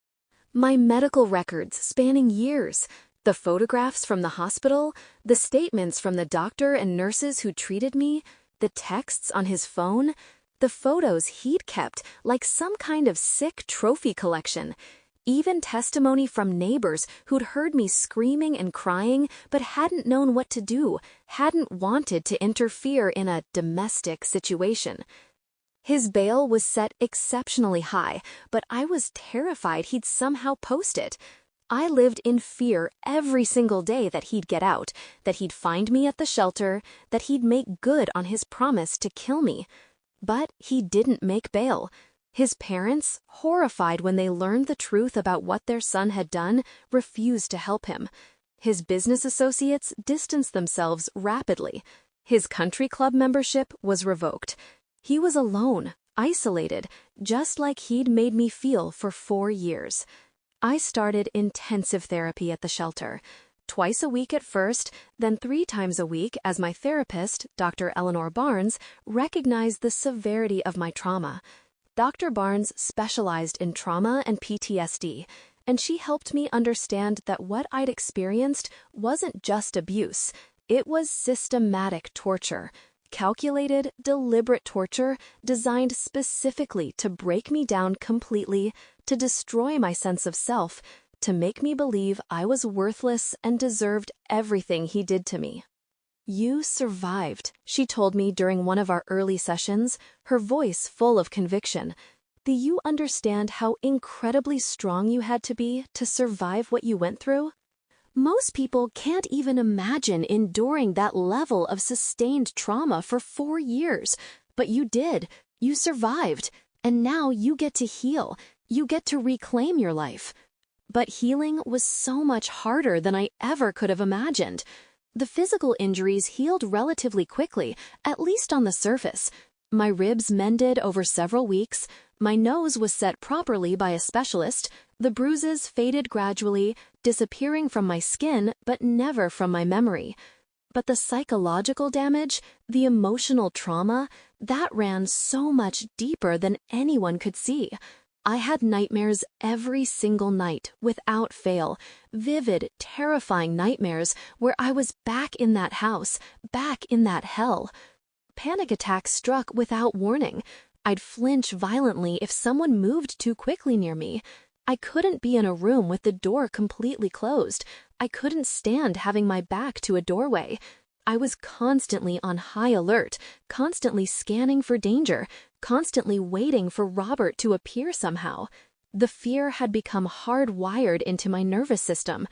My medical records spanning years, the photographs from the hospital, the statements from the doctor and nurses who treated me, the texts on his phone, the photos he'd kept like some kind of sick trophy collection. Even testimony from neighbors who'd heard me screaming and crying but hadn't known what to do, hadn't wanted to interfere in a domestic situation. His bail was set exceptionally high, but I was terrified he'd somehow post it. I lived in fear every single day that he'd get out, that he'd find me at the shelter, that he'd make good on his promise to kill me. But he didn't make bail. His parents, horrified when they learned the truth about what their son had done, refused to help him. His business associates distanced themselves rapidly. His country club membership was revoked. He was alone, isolated, just like he'd made me feel for 4 years. I started intensive therapy at the shelter. Twice a week at first, then 3 times a week as my therapist, Dr. Eleanor Barnes, recognized the severity of my trauma. Dr. Barnes specialized in trauma and PTSD, and she helped me understand that what I'd experienced wasn't just abuse. It was systematic torture. Calculated, deliberate torture designed specifically to break me down completely, to destroy my sense of self, to make me believe I was worthless and deserved everything he did to me. "You survived," she told me during one of our early sessions, her voice full of conviction. "Do you understand how incredibly strong you had to be to survive what you went through? Most people can't even imagine enduring that level of sustained trauma for 4 years. But you did. You survived. And now you get to heal. You get to reclaim your life." But healing was so much harder than I ever could have imagined. The physical injuries healed relatively quickly, at least on the surface. My ribs mended over several weeks. My nose was set properly by a specialist. The bruises faded gradually, disappearing from my skin but never from my memory. But the psychological damage, the emotional trauma, that ran so much deeper than anyone could see. I had nightmares every single night, without fail. Vivid, terrifying nightmares where I was back in that house, back in that hell. Panic attacks struck without warning. I'd flinch violently if someone moved too quickly near me. I couldn't be in a room with the door completely closed. I couldn't stand having my back to a doorway. I was constantly on high alert, constantly scanning for danger, constantly waiting for Robert to appear somehow. The fear had become hardwired into my nervous system.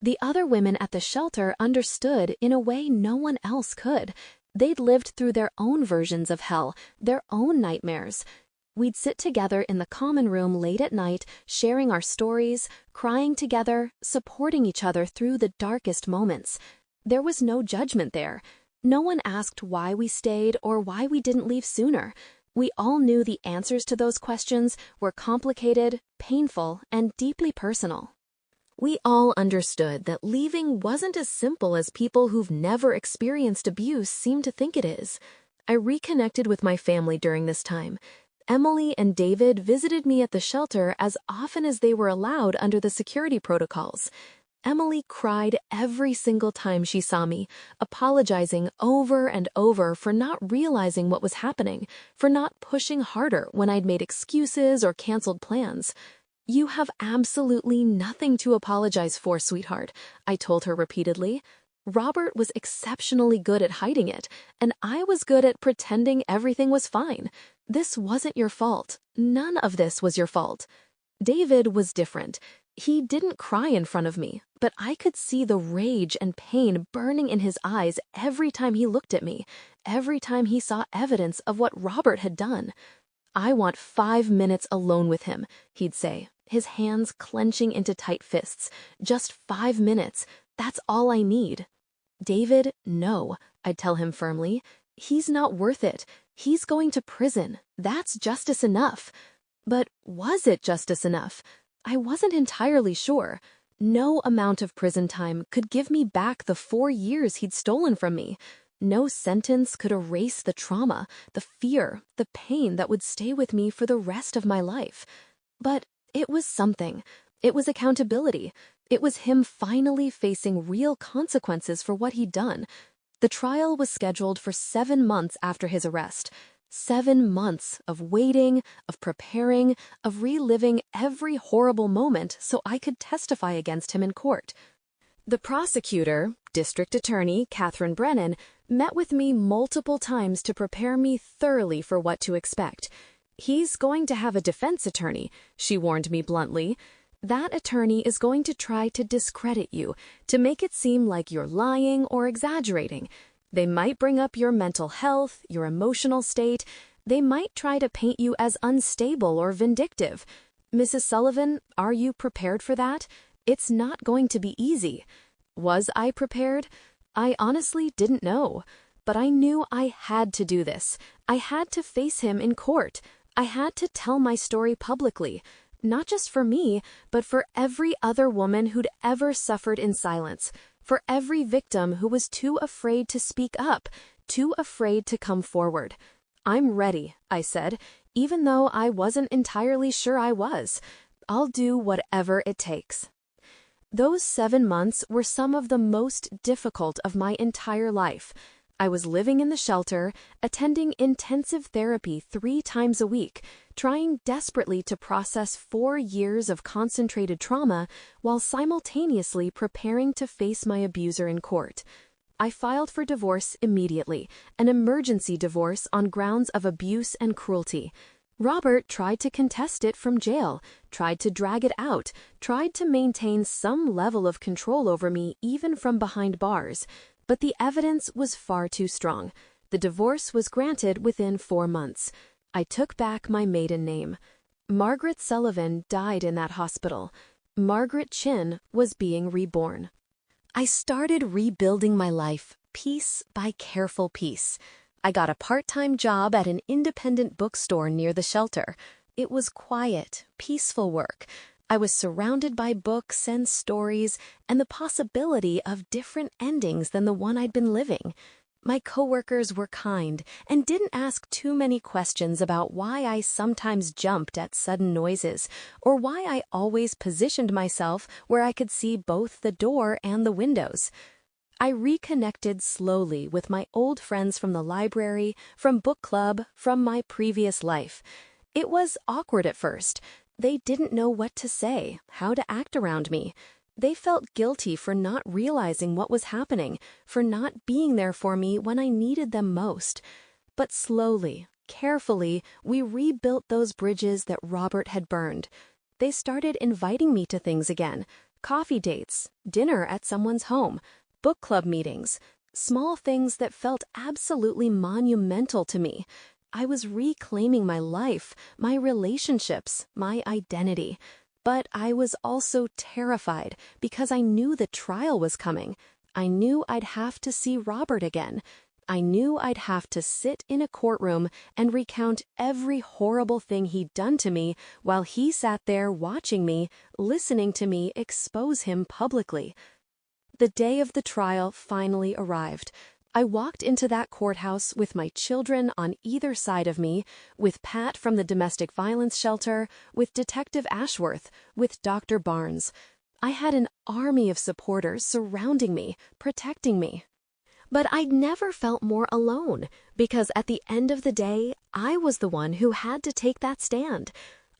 The other women at the shelter understood in a way no one else could. They'd lived through their own versions of hell, their own nightmares. We'd sit together in the common room late at night, sharing our stories, crying together, supporting each other through the darkest moments. There was no judgment there. No one asked why we stayed or why we didn't leave sooner. We all knew the answers to those questions were complicated, painful, and deeply personal. We all understood that leaving wasn't as simple as people who've never experienced abuse seem to think it is. I reconnected with my family during this time. Emily and David visited me at the shelter as often as they were allowed under the security protocols. Emily cried every single time she saw me, apologizing over and over for not realizing what was happening, for not pushing harder when I'd made excuses or canceled plans. "You have absolutely nothing to apologize for, sweetheart," I told her repeatedly. Robert was exceptionally good at hiding it, and I was good at pretending everything was fine. This wasn't your fault. None of this was your fault. David was different. He didn't cry in front of me, but I could see the rage and pain burning in his eyes every time he looked at me, every time he saw evidence of what Robert had done. "I want 5 minutes alone with him," he'd say, his hands clenching into tight fists. "Just 5 minutes. That's all I need." "David, no," I'd tell him firmly. "He's not worth it. He's going to prison. That's justice enough." But was it justice enough? I wasn't entirely sure. No amount of prison time could give me back the 4 years he'd stolen from me. No sentence could erase the trauma, the fear, the pain that would stay with me for the rest of my life. But it was something. It was accountability. It was him finally facing real consequences for what he'd done. The trial was scheduled for 7 months after his arrest. 7 months of waiting, of preparing, of reliving every horrible moment so I could testify against him in court. The prosecutor, District Attorney Catherine Brennan, met with me multiple times to prepare me thoroughly for what to expect. "He's going to have a defense attorney," she warned me bluntly. "That attorney is going to try to discredit you, to make it seem like you're lying or exaggerating. They might bring up your mental health, your emotional state. They might try to paint you as unstable or vindictive. Mrs. Sullivan, are you prepared for that? It's not going to be easy." Was I prepared? I honestly didn't know. But I knew I had to do this. I had to face him in court. I had to tell my story publicly. Not just for me, but for every other woman who'd ever suffered in silence. For every victim who was too afraid to speak up, too afraid to come forward. "I'm ready," I said, even though I wasn't entirely sure I was. "I'll do whatever it takes." Those 7 months were some of the most difficult of my entire life. I was living in the shelter, attending intensive therapy 3 times a week, trying desperately to process 4 years of concentrated trauma while simultaneously preparing to face my abuser in court. I filed for divorce immediately, an emergency divorce on grounds of abuse and cruelty. Robert tried to contest it from jail, tried to drag it out, tried to maintain some level of control over me even from behind bars. But the evidence was far too strong. The divorce was granted within 4 months. I took back my maiden name. Margaret Sullivan died in that hospital. Margaret Chin was being reborn. I started rebuilding my life, piece by careful piece. I got a part-time job at an independent bookstore near the shelter. It was quiet, peaceful work. I was surrounded by books and stories and the possibility of different endings than the one I'd been living. My coworkers were kind and didn't ask too many questions about why I sometimes jumped at sudden noises or why I always positioned myself where I could see both the door and the windows. I reconnected slowly with my old friends from the library, from book club, from my previous life. It was awkward at first. They didn't know what to say, how to act around me. They felt guilty for not realizing what was happening, for not being there for me when I needed them most. But slowly, Carefully, we rebuilt those bridges that Robert had burned. They started inviting me to things again: coffee dates, dinner at someone's home, book club meetings, small things that felt absolutely monumental to me. I was reclaiming my life, my relationships, my identity. But I was also terrified because I knew the trial was coming. I knew I'd have to see Robert again. I knew I'd have to sit in a courtroom and recount every horrible thing he'd done to me while he sat there watching me, listening to me expose him publicly. The day of the trial finally arrived. I walked into that courthouse with my children on either side of me, with Pat from the domestic violence shelter, with Detective Ashworth, with Dr. Barnes. I had an army of supporters surrounding me, protecting me. But I'd never felt more alone, because at the end of the day, I was the one who had to take that stand.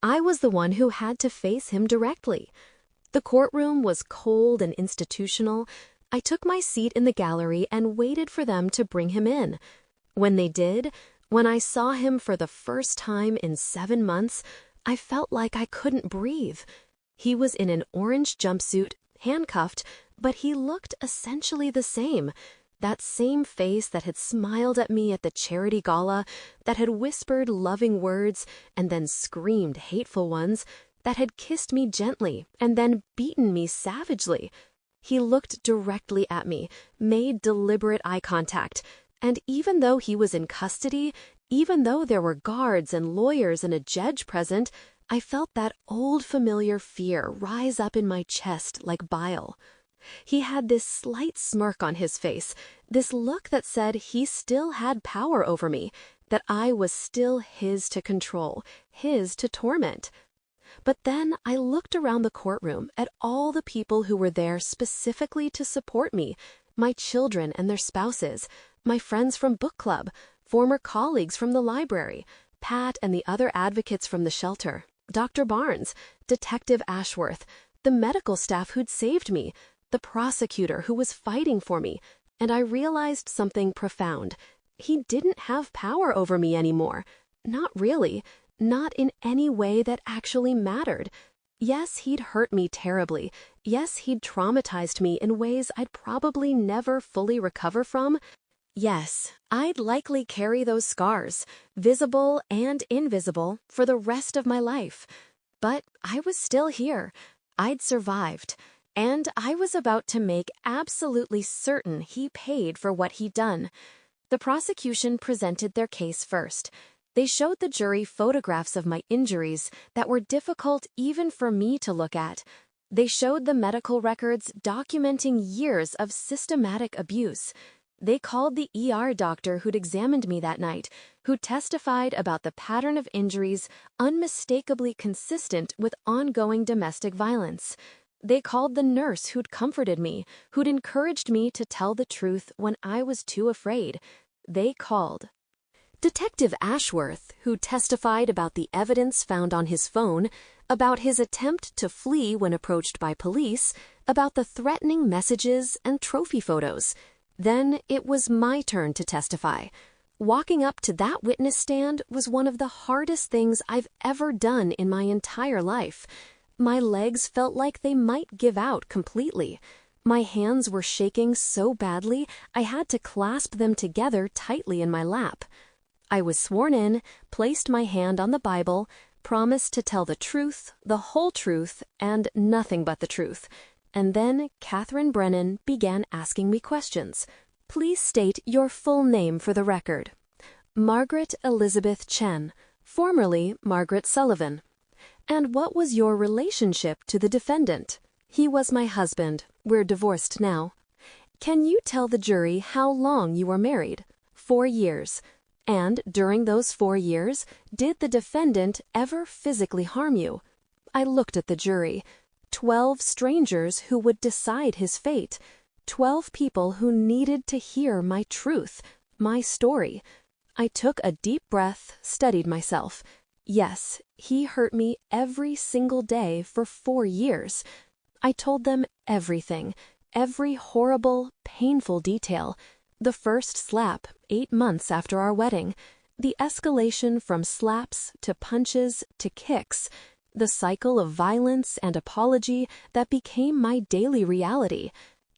I was the one who had to face him directly. The courtroom was cold and institutional. I took my seat in the gallery and waited for them to bring him in. When they did, when I saw him for the first time in 7 months, I felt like I couldn't breathe. He was in an orange jumpsuit, handcuffed, but he looked essentially the same. That same face that had smiled at me at the charity gala, that had whispered loving words and then screamed hateful ones, that had kissed me gently and then beaten me savagely. He looked directly at me, made deliberate eye contact, and even though he was in custody, even though there were guards and lawyers and a judge present, I felt that old familiar fear rise up in my chest like bile. He had this slight smirk on his face, this look that said he still had power over me, that I was still his to control, his to torment. But then I looked around the courtroom at all the people who were there specifically to support me, my children and their spouses, my friends from book club, former colleagues from the library, Pat and the other advocates from the shelter, Dr. Barnes, Detective Ashworth, the medical staff who'd saved me, the prosecutor who was fighting for me, and I realized something profound. He didn't have power over me anymore. Not really. Not in any way that actually mattered. Yes, he'd hurt me terribly. Yes, he'd traumatized me in ways I'd probably never fully recover from. Yes, I'd likely carry those scars, visible and invisible, for the rest of my life. But I was still here. I'd survived. And I was about to make absolutely certain he paid for what he'd done. The prosecution presented their case first. They showed the jury photographs of my injuries that were difficult even for me to look at. They showed the medical records documenting years of systematic abuse. They called the ER doctor who'd examined me that night, who testified about the pattern of injuries unmistakably consistent with ongoing domestic violence. They called the nurse who'd comforted me, who'd encouraged me to tell the truth when I was too afraid. They called Detective Ashworth, who testified about the evidence found on his phone, about his attempt to flee when approached by police, about the threatening messages and trophy photos. Then it was my turn to testify. Walking up to that witness stand was one of the hardest things I've ever done in my entire life. My legs felt like they might give out completely. My hands were shaking so badly I had to clasp them together tightly in my lap. I was sworn in, placed my hand on the Bible, promised to tell the truth, the whole truth, and nothing but the truth. And then Catherine Brennan began asking me questions. Please state your full name for the record. Margaret Elizabeth Chen, formerly Margaret Sullivan. And what was your relationship to the defendant? He was my husband. We're divorced now. Can you tell the jury how long you were married? 4 years. And during those 4 years, did the defendant ever physically harm you? I looked at the jury. 12 strangers who would decide his fate. 12 people who needed to hear my truth, my story. I took a deep breath, steadied myself. Yes, he hurt me every single day for 4 years. I told them everything, every horrible, painful detail. The first slap 8 months after our wedding, The escalation from slaps to punches to kicks, the cycle of violence and apology that became my daily reality,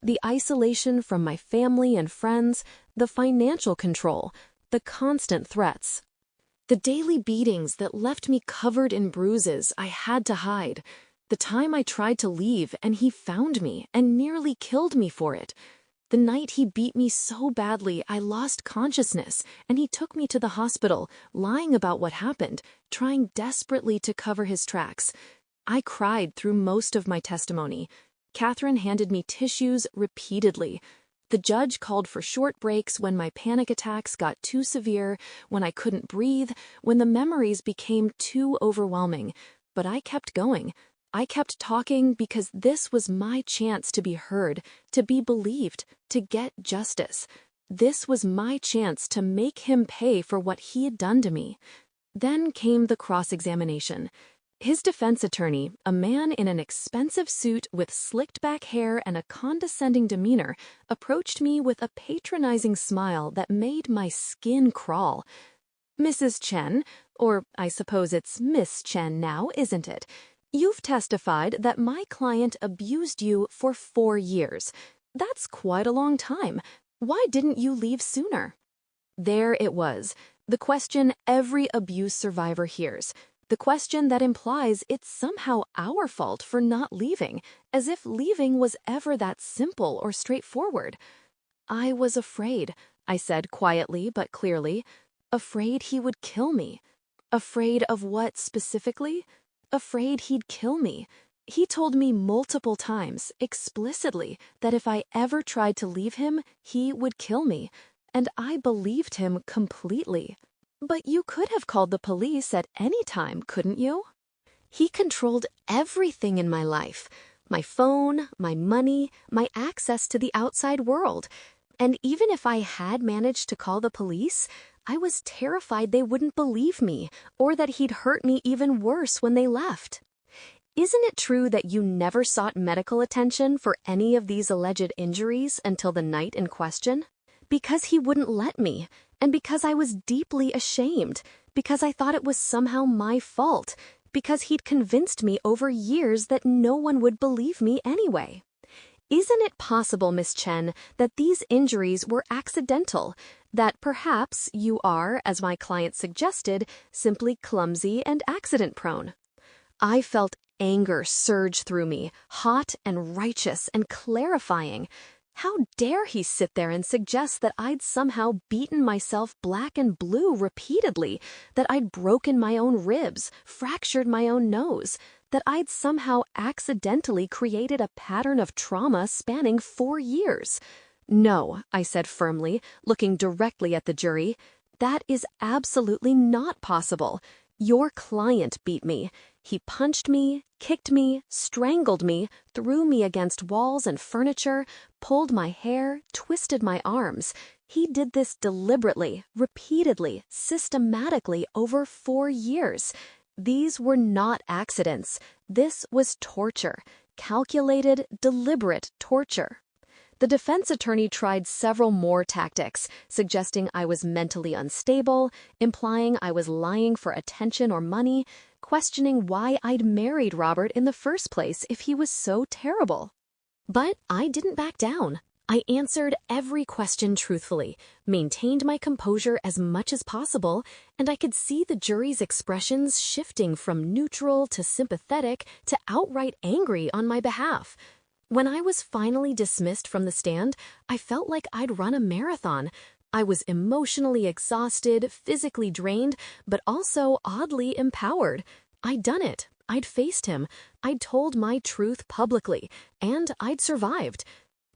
the isolation from my family and friends, the financial control, the constant threats. The daily beatings that left me covered in bruises I had to hide. The time I tried to leave and he found me and nearly killed me for it. The night he beat me so badly I lost consciousness and he took me to the hospital, lying about what happened, trying desperately to cover his tracks. I cried through most of my testimony. Catherine handed me tissues repeatedly. The judge called for short breaks when my panic attacks got too severe, when I couldn't breathe, when the memories became too overwhelming. But I kept going. I kept talking because this was my chance to be heard, to be believed, to get justice. This was my chance to make him pay for what he had done to me. Then came the cross-examination. His defense attorney, a man in an expensive suit with slicked-back hair and a condescending demeanor, approached me with a patronizing smile that made my skin crawl. "Mrs. Chen, or I suppose it's Miss Chen now, isn't it? You've testified that my client abused you for 4 years. That's quite a long time. Why didn't you leave sooner?" There it was, the question every abuse survivor hears. The question that implies it's somehow our fault for not leaving, as if leaving was ever that simple or straightforward. "I was afraid," I said quietly but clearly. "Afraid he would kill me." Afraid of what specifically? Afraid he'd kill me. He told me multiple times, explicitly, that if I ever tried to leave him, he would kill me. And I believed him completely. "But you could have called the police at any time, couldn't you?" He controlled everything in my life. My phone, my money, my access to the outside world. And even if I had managed to call the police, I was terrified they wouldn't believe me, or that he'd hurt me even worse when they left. Isn't it true that you never sought medical attention for any of these alleged injuries until the night in question? Because he wouldn't let me, and because I was deeply ashamed, because I thought it was somehow my fault, because he'd convinced me over years that no one would believe me anyway. Isn't it possible, Miss Chen, that these injuries were accidental, that perhaps you are, as my client suggested, simply clumsy and accident-prone? I felt anger surge through me, hot and righteous and clarifying. How dare he sit there and suggest that I'd somehow beaten myself black and blue repeatedly, that I'd broken my own ribs, fractured my own nose, that I'd somehow accidentally created a pattern of trauma spanning 4 years. "No," I said firmly, looking directly at the jury. "That is absolutely not possible. Your client beat me. He punched me, kicked me, strangled me, threw me against walls and furniture, pulled my hair, twisted my arms. He did this deliberately, repeatedly, systematically over 4 years. These were not accidents. This was torture, calculated, deliberate torture." The defense attorney tried several more tactics, suggesting I was mentally unstable, implying I was lying for attention or money, questioning why I'd married Robert in the first place if he was so terrible. But I didn't back down. I answered every question truthfully, maintained my composure as much as possible, and I could see the jury's expressions shifting from neutral to sympathetic to outright angry on my behalf. When I was finally dismissed from the stand, I felt like I'd run a marathon. I was emotionally exhausted, physically drained, but also oddly empowered. I'd done it. I'd faced him. I'd told my truth publicly, and I'd survived.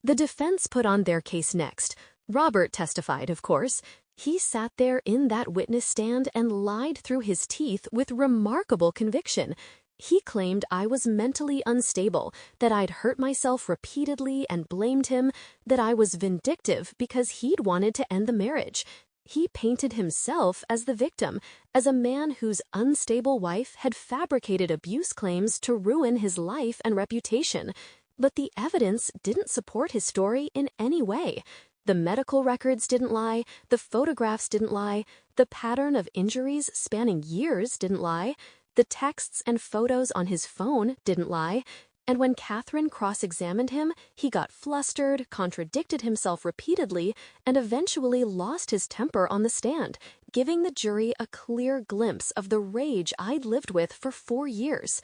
The defense put on their case next. Robert testified, of course. He sat there in that witness stand and lied through his teeth with remarkable conviction. He claimed I was mentally unstable, that I'd hurt myself repeatedly and blamed him, that I was vindictive because he'd wanted to end the marriage. He painted himself as the victim, as a man whose unstable wife had fabricated abuse claims to ruin his life and reputation. But the evidence didn't support his story in any way. The medical records didn't lie, the photographs didn't lie, the pattern of injuries spanning years didn't lie, the texts and photos on his phone didn't lie, and when Catherine cross-examined him, he got flustered, contradicted himself repeatedly, and eventually lost his temper on the stand, giving the jury a clear glimpse of the rage I'd lived with for 4 years.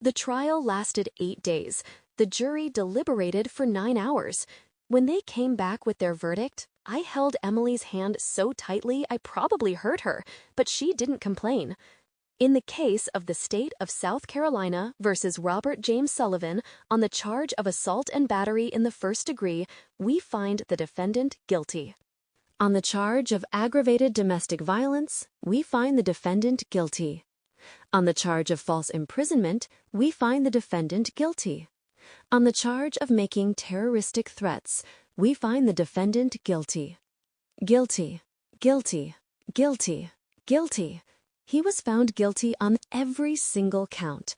The trial lasted 8 days. The jury deliberated for 9 hours. When they came back with their verdict, I held Emily's hand so tightly I probably hurt her, but she didn't complain. In the case of the state of South Carolina versus Robert James Sullivan on the charge of assault and battery in the first degree, we find the defendant guilty. On the charge of aggravated domestic violence, we find the defendant guilty. On the charge of false imprisonment, we find the defendant guilty. On the charge of making terroristic threats, we find the defendant guilty. Guilty, guilty, guilty, guilty. He was found guilty on every single count.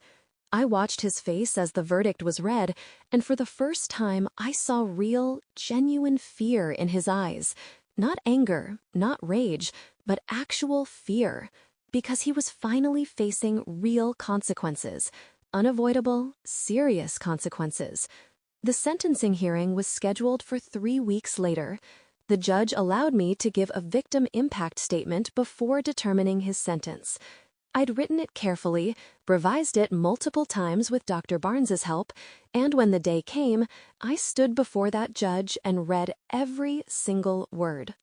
I watched his face as the verdict was read, and for the first time I saw real, genuine fear in his eyes. Not anger, not rage, but actual fear, because he was finally facing real consequences, unavoidable, serious consequences. The sentencing hearing was scheduled for 3 weeks later. The judge allowed me to give a victim impact statement before determining his sentence. I'd written it carefully, revised it multiple times with Dr. Barnes's help, and when the day came, I stood before that judge and read every single word.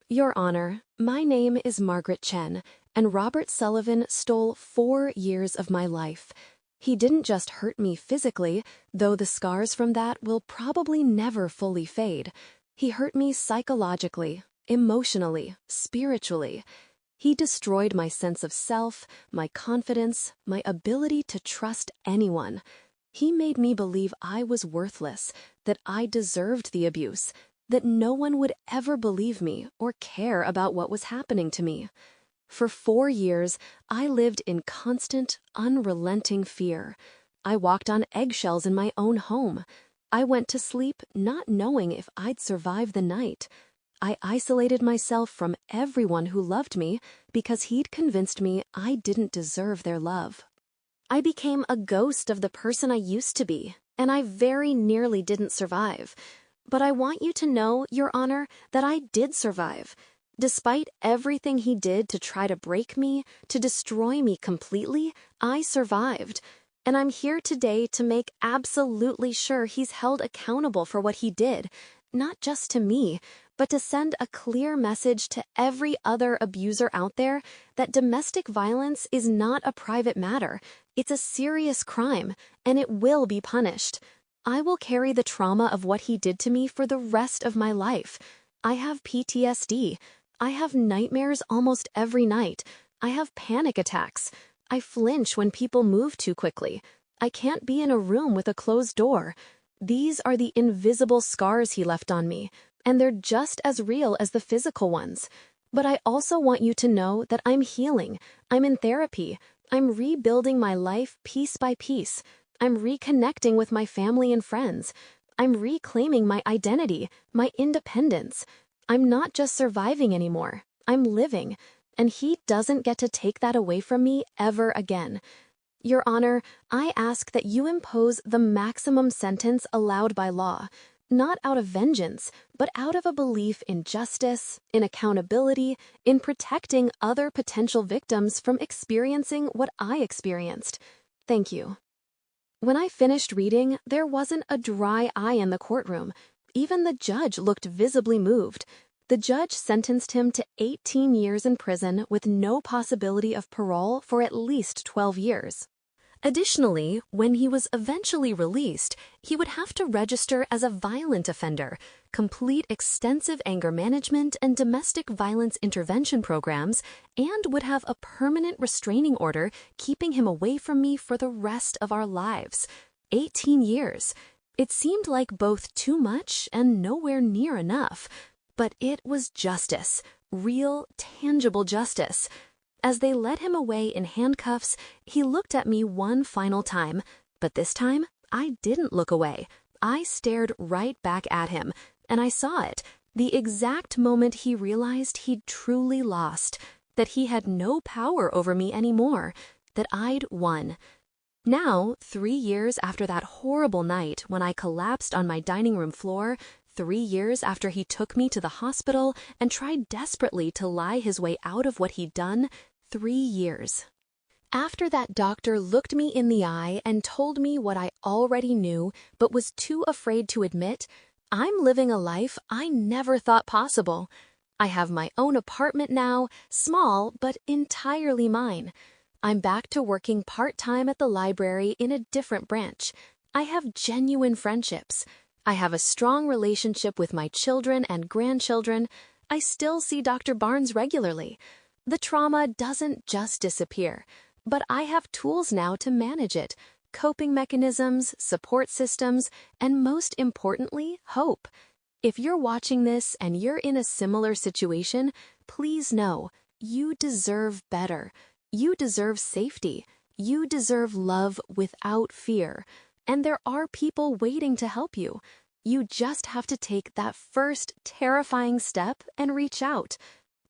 Your Honor, my name is Margaret Chen, and Robert Sullivan stole 4 years of my life. He didn't just hurt me physically, though the scars from that will probably never fully fade. He hurt me psychologically, emotionally, spiritually. He destroyed my sense of self, my confidence, my ability to trust anyone. He made me believe I was worthless, that I deserved the abuse, that no one would ever believe me or care about what was happening to me. For 4 years, I lived in constant, unrelenting fear. I walked on eggshells in my own home. I went to sleep not knowing if I'd survive the night. I isolated myself from everyone who loved me because he'd convinced me I didn't deserve their love. I became a ghost of the person I used to be, and I very nearly didn't survive. But I want you to know, Your Honor, that I did survive. Despite everything he did to try to break me, to destroy me completely, I survived. And I'm here today to make absolutely sure he's held accountable for what he did, not just to me, but to send a clear message to every other abuser out there that domestic violence is not a private matter. It's a serious crime, and it will be punished. I will carry the trauma of what he did to me for the rest of my life. I have PTSD. I have nightmares almost every night. I have panic attacks. I flinch when people move too quickly. I can't be in a room with a closed door. These are the invisible scars he left on me, and they're just as real as the physical ones. But I also want you to know that I'm healing. I'm in therapy. I'm rebuilding my life piece by piece. I'm reconnecting with my family and friends. I'm reclaiming my identity, my independence. I'm not just surviving anymore. I'm living. And he doesn't get to take that away from me ever again. Your Honor, I ask that you impose the maximum sentence allowed by law, not out of vengeance, but out of a belief in justice, in accountability, in protecting other potential victims from experiencing what I experienced. Thank you. When I finished reading, there wasn't a dry eye in the courtroom. Even the judge looked visibly moved. The judge sentenced him to 18 years in prison with no possibility of parole for at least 12 years. Additionally, when he was eventually released, he would have to register as a violent offender, complete extensive anger management and domestic violence intervention programs, and would have a permanent restraining order keeping him away from me for the rest of our lives. 18 years. It seemed like both too much and nowhere near enough. But it was justice, real, tangible justice. As they led him away in handcuffs, he looked at me one final time, but this time I didn't look away. I stared right back at him, and I saw it. The exact moment he realized he'd truly lost, that he had no power over me anymore, that I'd won. Now, 3 years after that horrible night when I collapsed on my dining room floor, 3 years after he took me to the hospital and tried desperately to lie his way out of what he'd done, 3 years. After that doctor looked me in the eye and told me what I already knew but was too afraid to admit, I'm living a life I never thought possible. I have my own apartment now, small but entirely mine. I'm back to working part-time at the library in a different branch. I have genuine friendships. I have a strong relationship with my children and grandchildren. I still see Dr. Barnes regularly. The trauma doesn't just disappear, but I have tools now to manage it, coping mechanisms, support systems, and most importantly, hope. If you're watching this and you're in a similar situation, please know you deserve better. You deserve safety. You deserve love without fear. And there are people waiting to help you. You just have to take that first terrifying step and reach out.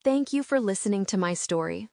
Thank you for listening to my story.